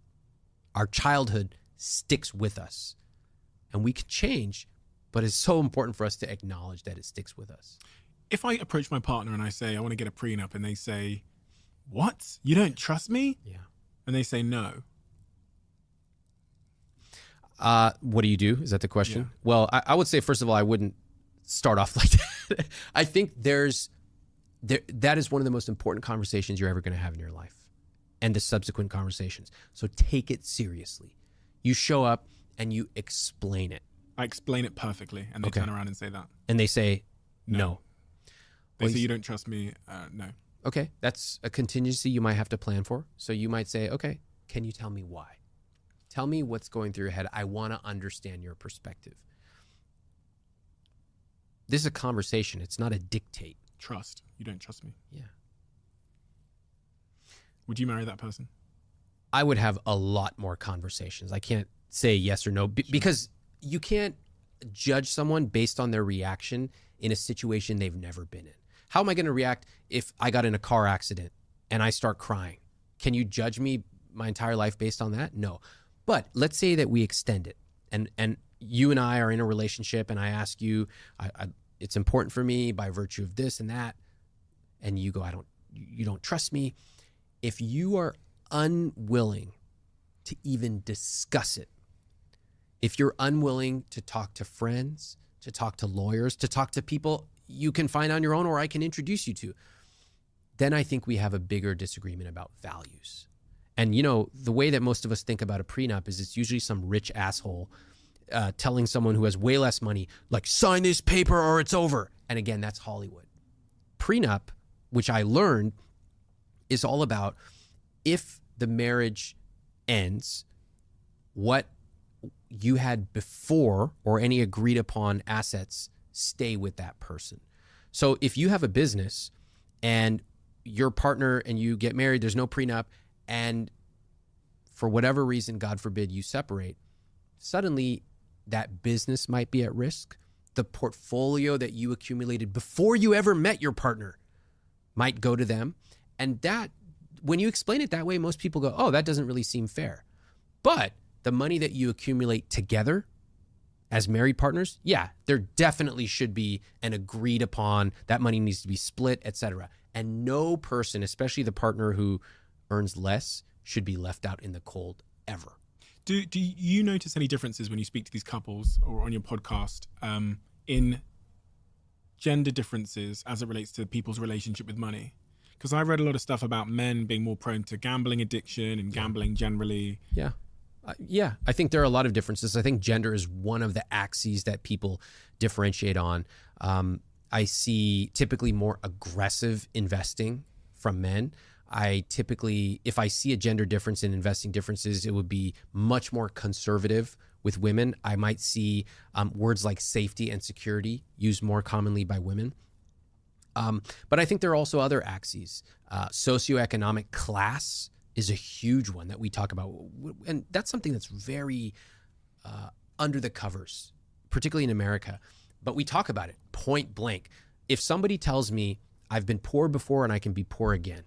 Speaker 1: Our childhood sticks with us, and we can change, but it's so important for us to acknowledge that it sticks with us.
Speaker 6: If I approach my partner and I say, I want to get a prenup, and they say, what? You don't trust me?
Speaker 1: Yeah.
Speaker 6: And they say no.
Speaker 1: What do you do? Is that the question?
Speaker 6: Yeah.
Speaker 1: Well, I would say, first of all, I wouldn't start off like that. I think that is one of the most important conversations you're ever going to have in your life, and the subsequent conversations. So take it seriously. You show up and you explain it.
Speaker 6: I explain it perfectly, and they turn around and say that.
Speaker 1: And they say, no.
Speaker 6: They say, you don't trust me? No.
Speaker 1: Okay, that's a contingency you might have to plan for. So you might say, okay, can you tell me why? Tell me what's going through your head. I want to understand your perspective. This is a conversation. It's not a dictate.
Speaker 6: Trust. You don't trust me.
Speaker 1: Yeah.
Speaker 6: Would you marry that person?
Speaker 1: I would have a lot more conversations. I can't say yes or no because you can't judge someone based on their reaction in a situation they've never been in. How am I going to react if I got in a car accident and I start crying? Can you judge me my entire life based on that? No. But let's say that we extend it and you and I are in a relationship and I ask you, it's important for me by virtue of this and that, and you go, you don't trust me. If you are unwilling to even discuss it, if you're unwilling to talk to friends, to talk to lawyers, to talk to people you can find on your own or I can introduce you to, then I think we have a bigger disagreement about values. And the way that most of us think about a prenup is it's usually some rich asshole telling someone who has way less money, like, sign this paper or it's over. And again, that's Hollywood. Prenup, which I learned, is all about if the marriage ends, what you had before or any agreed upon assets stay with that person. So if you have a business and your partner and you get married, there's no prenup, and for whatever reason, God forbid, you separate, suddenly that business might be at risk. The portfolio that you accumulated before you ever met your partner might go to them. And that, when you explain it that way, most people go, oh, that doesn't really seem fair. But the money that you accumulate together as married partners, yeah, there definitely should be an agreed upon, that money needs to be split, etc. And no person, especially the partner who earns less, should be left out in the cold ever.
Speaker 6: Do you notice any differences when you speak to these couples or on your podcast in gender differences as it relates to people's relationship with money? Because I read a lot of stuff about men being more prone to gambling addiction and gambling generally.
Speaker 1: Yeah. I think there are a lot of differences. I think gender is one of the axes that people differentiate on. I see typically more aggressive investing from men. If I see a gender difference in investing differences, it would be much more conservative with women. I might see words like safety and security used more commonly by women. But I think there are also other axes. Socioeconomic class is a huge one that we talk about. And that's something that's very under the covers, particularly in America. But we talk about it point blank. If somebody tells me I've been poor before and I can be poor again,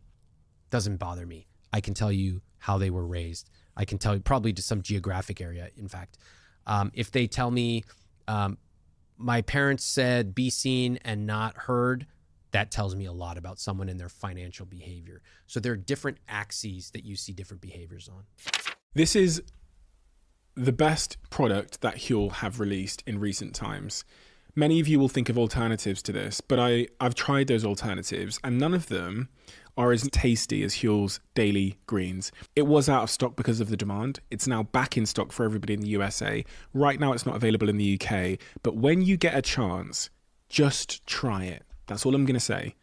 Speaker 1: doesn't bother me. I can tell you how they were raised. I can tell you probably to some geographic area, in fact. If they tell me my parents said be seen and not heard, that tells me a lot about someone and their financial behavior. So there are different axes that you see different behaviors on.
Speaker 6: This is the best product that Huel have released in recent times. Many of you will think of alternatives to this, but I've tried those alternatives and none of them are as tasty as Huel's Daily Greens. It was out of stock because of the demand. It's now back in stock for everybody in the USA. Right now it's not available in the UK, but when you get a chance, just try it. That's all I'm going to say.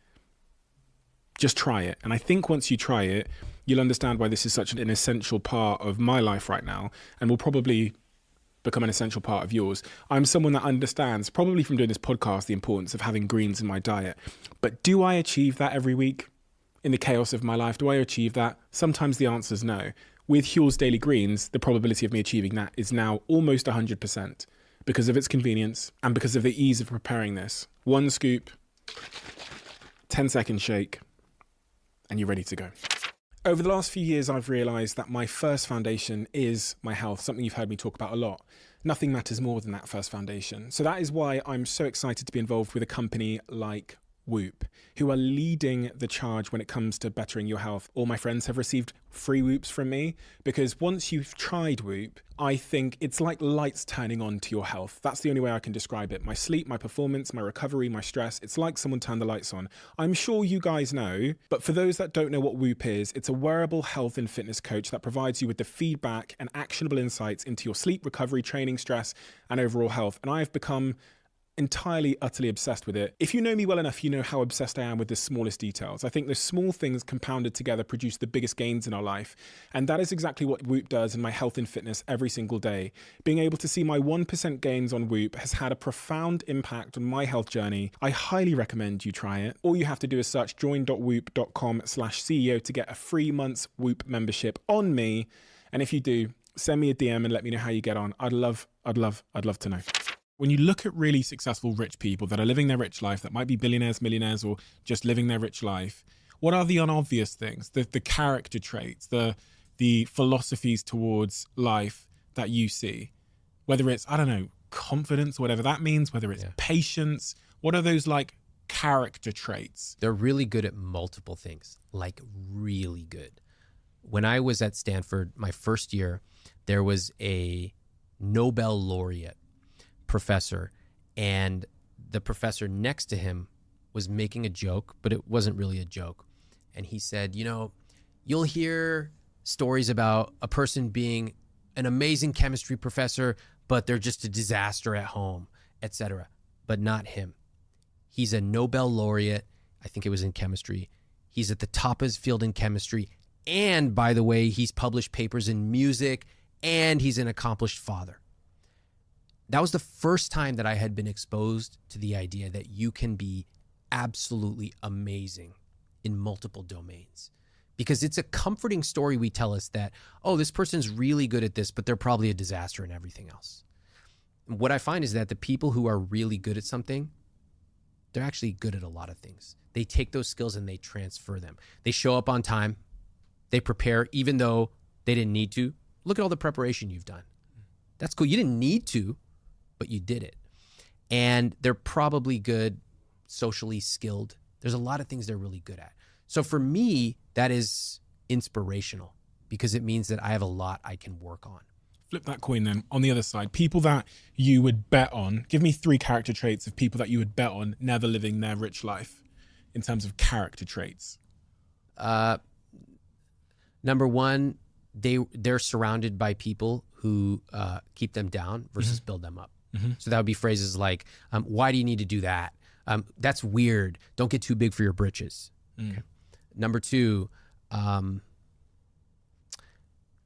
Speaker 6: Just try it. And I think once you try it, you'll understand why this is such an essential part of my life right now and will probably become an essential part of yours. I'm someone that understands, probably from doing this podcast, the importance of having greens in my diet. But do I achieve that every week in the chaos of my life? Do I achieve that? Sometimes the answer is no. With Huel's Daily Greens, the probability of me achieving that is now almost 100% because of its convenience and because of the ease of preparing this. One scoop, 10-second shake, and you're ready to go. Over the last few years, I've realised that my first foundation is my health, something you've heard me talk about a lot. Nothing matters more than that first foundation. So that is why I'm so excited to be involved with a company like Whoop, who are leading the charge when it comes to bettering your health. All my friends have received free Whoops from me because once you've tried Whoop, I think it's like lights turning on to your health. That's the only way I can describe it. My sleep, my performance, my recovery, my stress, it's like someone turned the lights on. I'm sure you guys know, but for those that don't know what Whoop is, it's a wearable health and fitness coach that provides you with the feedback and actionable insights into your sleep, recovery, training, stress, and overall health. And I have become entirely, utterly obsessed with it. If you know me well enough, you know how obsessed I am with the smallest details. I think the small things compounded together produce the biggest gains in our life. And that is exactly what Whoop does in my health and fitness every single day. Being able to see my 1% gains on Whoop has had a profound impact on my health journey. I highly recommend you try it. All you have to do is search join.whoop.com/CEO to get a free month's Whoop membership on me. And if you do, send me a DM and let me know how you get on. I'd love to know. When you look at really successful rich people that are living their rich life, that might be billionaires, millionaires, or just living their rich life, what are the unobvious things, the character traits, the philosophies towards life that you see? Whether it's, I don't know, confidence, whatever that means, whether it's patience. What are those like character traits?
Speaker 1: They're really good at multiple things, like really good. When I was at Stanford, my first year, there was a Nobel laureate professor, and the professor next to him was making a joke, but it wasn't really a joke. And he said, you know, you'll hear stories about a person being an amazing chemistry professor, but they're just a disaster at home, etc. But not him. He's a Nobel laureate. I think it was in chemistry. He's at the top of his field in chemistry. And by the way, he's published papers in music, and he's an accomplished father. That was the first time that I had been exposed to the idea that you can be absolutely amazing in multiple domains. Because it's a comforting story we tell us that, oh, this person's really good at this, but they're probably a disaster in everything else. What I find is that the people who are really good at something, they're actually good at a lot of things. They take those skills and they transfer them. They show up on time. They prepare even though they didn't need to. Look at all the preparation you've done. That's cool. You didn't need to, but you did it. And they're probably good, socially skilled. There's a lot of things they're really good at. So for me, that is inspirational because it means that I have a lot I can work on.
Speaker 6: Flip that coin then. On the other side, people that you would bet on, give me 3 character traits of people that you would bet on never living their rich life in terms of character traits.
Speaker 1: Number one, they're surrounded by people who keep them down versus build them up. So that would be phrases like, why do you need to do that? That's weird. Don't get too big for your britches. Okay. Number 2,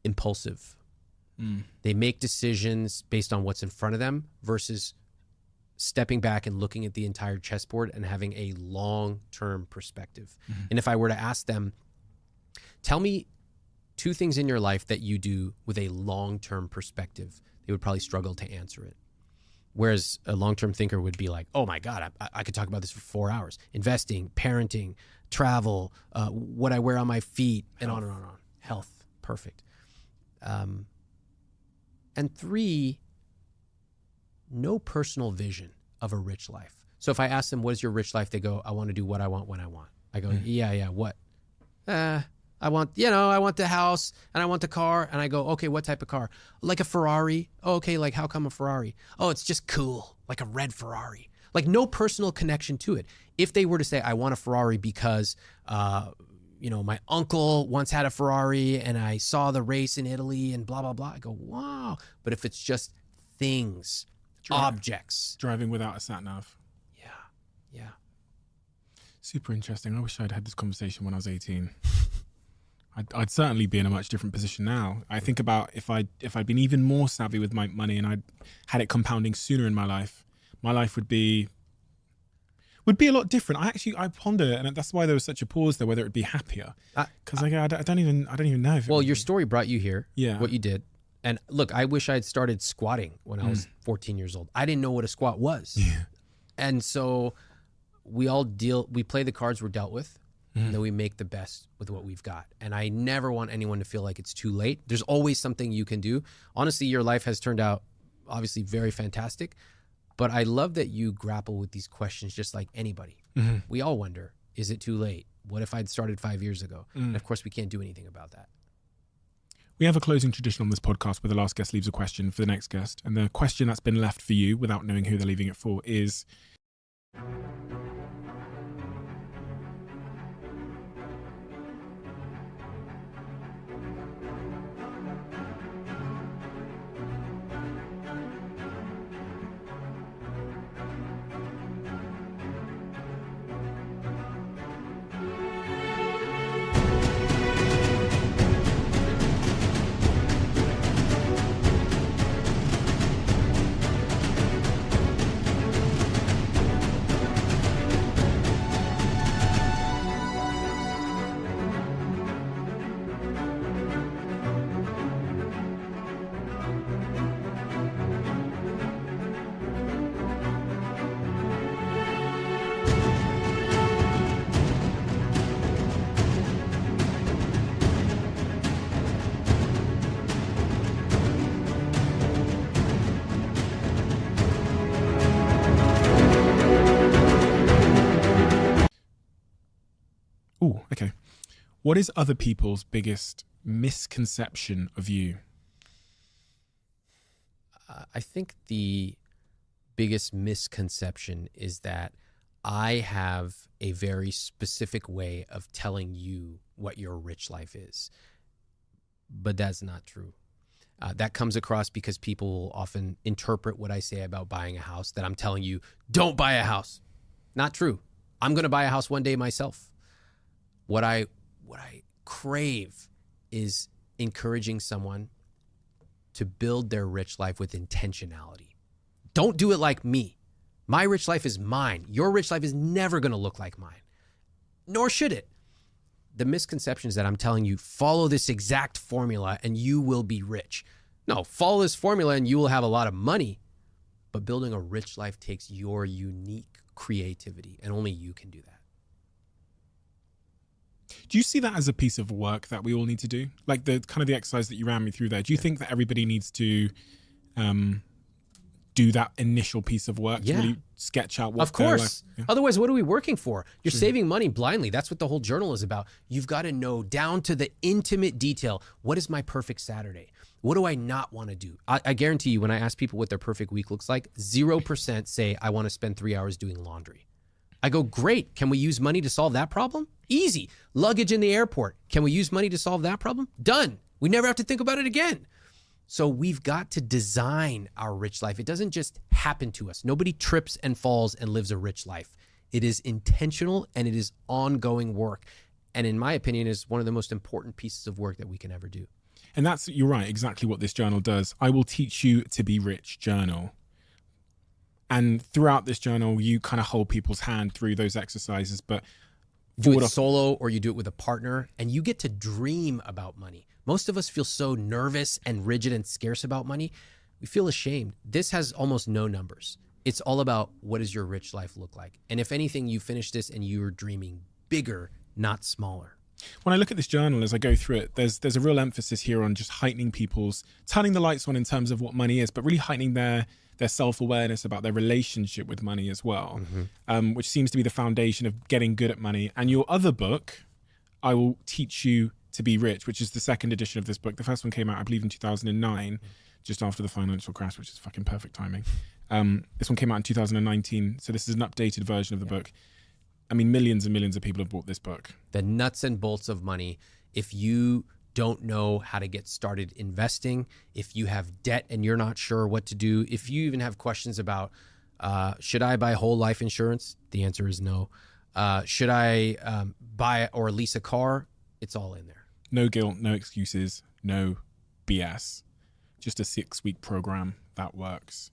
Speaker 1: impulsive. They make decisions based on what's in front of them versus stepping back and looking at the entire chessboard and having a long-term perspective. And if I were to ask them, tell me 2 things in your life that you do with a long-term perspective, they would probably struggle to answer it. Whereas a long-term thinker would be like, oh my God, I could talk about this for 4 hours. Investing, parenting, travel, what I wear on my feet, and on and on and on. Health, perfect. And 3, no personal vision of a rich life. So if I ask them, what is your rich life? They go, I want to do what I want when I want. I go, yeah, what? I want the house and I want the car. And I go, okay, what type of car? Like a Ferrari. Oh, okay, like how come a Ferrari? Oh, it's just cool, like a red Ferrari. Like no personal connection to it. If they were to say, I want a Ferrari because, my uncle once had a Ferrari and I saw the race in Italy and blah, blah, blah. I go, wow. But if it's just things, objects.
Speaker 6: Driving without a sat nav.
Speaker 1: Yeah.
Speaker 6: Super interesting. I wish I'd had this conversation when I was 18. I'd certainly be in a much different position now. I think about if I'd been even more savvy with my money and I'd had it compounding sooner in my life would be a lot different. I ponder, and that's why there was such a pause there, whether it'd be happier. Because I don't even know.
Speaker 1: Well, your story brought you here.
Speaker 6: Yeah.
Speaker 1: What you did. And look, I wish I had started squatting when I was 14 years old. I didn't know what a squat was.
Speaker 6: Yeah.
Speaker 1: And so we play the cards we're dealt with, and then we make the best with what we've got. And I never want anyone to feel like it's too late. There's always something you can do. Honestly, your life has turned out obviously very fantastic, but I love that you grapple with these questions just like anybody. We all wonder, is it too late? What if I'd started 5 years ago? And of course, we can't do anything about that.
Speaker 6: We have a closing tradition on this podcast where the last guest leaves a question for the next guest. And the question that's been left for you without knowing who they're leaving it for is... Oh, okay. What is other people's biggest misconception of you?
Speaker 1: I think the biggest misconception is that I have a very specific way of telling you what your rich life is. But that's not true. That comes across because people will often interpret what I say about buying a house that I'm telling you, don't buy a house. Not true. I'm going to buy a house one day myself. What I crave is encouraging someone to build their rich life with intentionality. Don't do it like me. My rich life is mine. Your rich life is never going to look like mine, nor should it. The misconception is that I'm telling you, follow this exact formula and you will be rich. No, follow this formula and you will have a lot of money. But building a rich life takes your unique creativity, and only you can do that.
Speaker 6: Do you see that as a piece of work that we all need to do? Like the kind of the exercise that you ran me through there. Do you think that everybody needs to do that initial piece of work to really sketch out what
Speaker 1: of course.
Speaker 6: Yeah.
Speaker 1: Otherwise, what are we working for? You're saving money blindly. That's what the whole journal is about. You've got to know down to the intimate detail. What is my perfect Saturday? What do I not want to do? I guarantee you, when I ask people what their perfect week looks like, 0% say, I want to spend 3 hours doing laundry. I go, great. Can we use money to solve that problem? Easy. Luggage in the airport. Can we use money to solve that problem? Done. We never have to think about it again. So we've got to design our rich life. It doesn't just happen to us. Nobody trips and falls and lives a rich life. It is intentional and it is ongoing work. And in my opinion, is one of the most important pieces of work that we can ever do.
Speaker 6: And that's, you're right, exactly what this journal does. I will teach you to be rich journal. And throughout this journal, you kind of hold people's hand through those exercises, but
Speaker 1: do it solo or you do it with a partner, and you get to dream about money. Most of us feel so nervous and rigid and scarce about money. We feel ashamed. This has almost no numbers. It's all about what does your rich life look like? And if anything, you finish this and you're dreaming bigger, not smaller.
Speaker 6: When I look at this journal, as I go through it, there's a real emphasis here on just heightening turning the lights on in terms of what money is, but really heightening their self-awareness about their relationship with money as well, which seems to be the foundation of getting good at money. And your other book, I Will Teach You to Be Rich, which is the second edition of this book. The first one came out, I believe, in 2009, just after the financial crash, which is fucking perfect timing. This one came out in 2019. So this is an updated version of the book. I mean, millions and millions of people have bought this book.
Speaker 1: The nuts and bolts of money. If you don't know how to get started investing, if you have debt and you're not sure what to do, if you even have questions about, should I buy whole life insurance? The answer is no. Should I buy or lease a car? It's all in there.
Speaker 6: No guilt, no excuses, no BS. Just a 6-week program that works.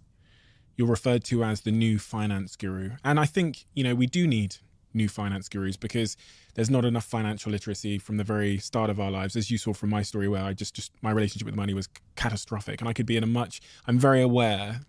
Speaker 6: You're referred to as the new finance guru. And I think, we do need new finance gurus because there's not enough financial literacy from the very start of our lives. As you saw from my story, where I just my relationship with money was catastrophic, and I could be I'm very aware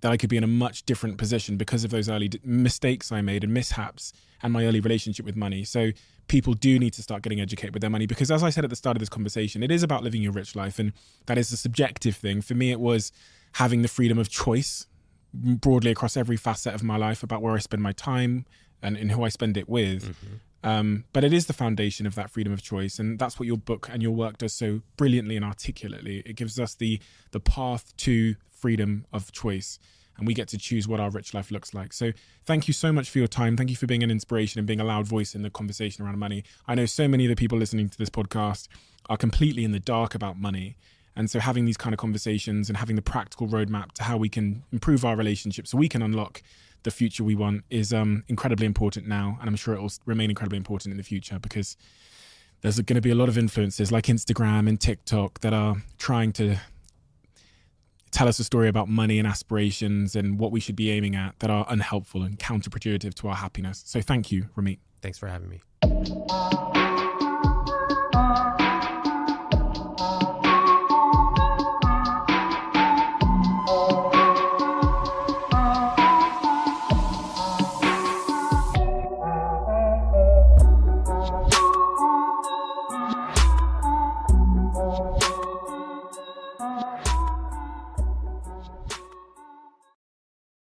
Speaker 6: that I could be in a much different position because of those early mistakes I made and mishaps and my early relationship with money. So people do need to start getting educated with their money, because as I said at the start of this conversation, it is about living your rich life, and that is a subjective thing. For me, it was having the freedom of choice broadly across every facet of my life about where I spend my time and who I spend it with. But it is the foundation of that freedom of choice. And that's what your book and your work does so brilliantly and articulately. It gives us the path to freedom of choice, and we get to choose what our rich life looks like. So thank you so much for your time. Thank you for being an inspiration and being a loud voice in the conversation around money. I know so many of the people listening to this podcast are completely in the dark about money. And so having these kind of conversations and having the practical roadmap to how we can improve our relationship so we can unlock the future we want is incredibly important now. And I'm sure it will remain incredibly important in the future, because there's going to be a lot of influencers like Instagram and TikTok that are trying to tell us a story about money and aspirations and what we should be aiming at that are unhelpful and counterproductive to our happiness. So thank you, Ramit.
Speaker 1: Thanks for having me.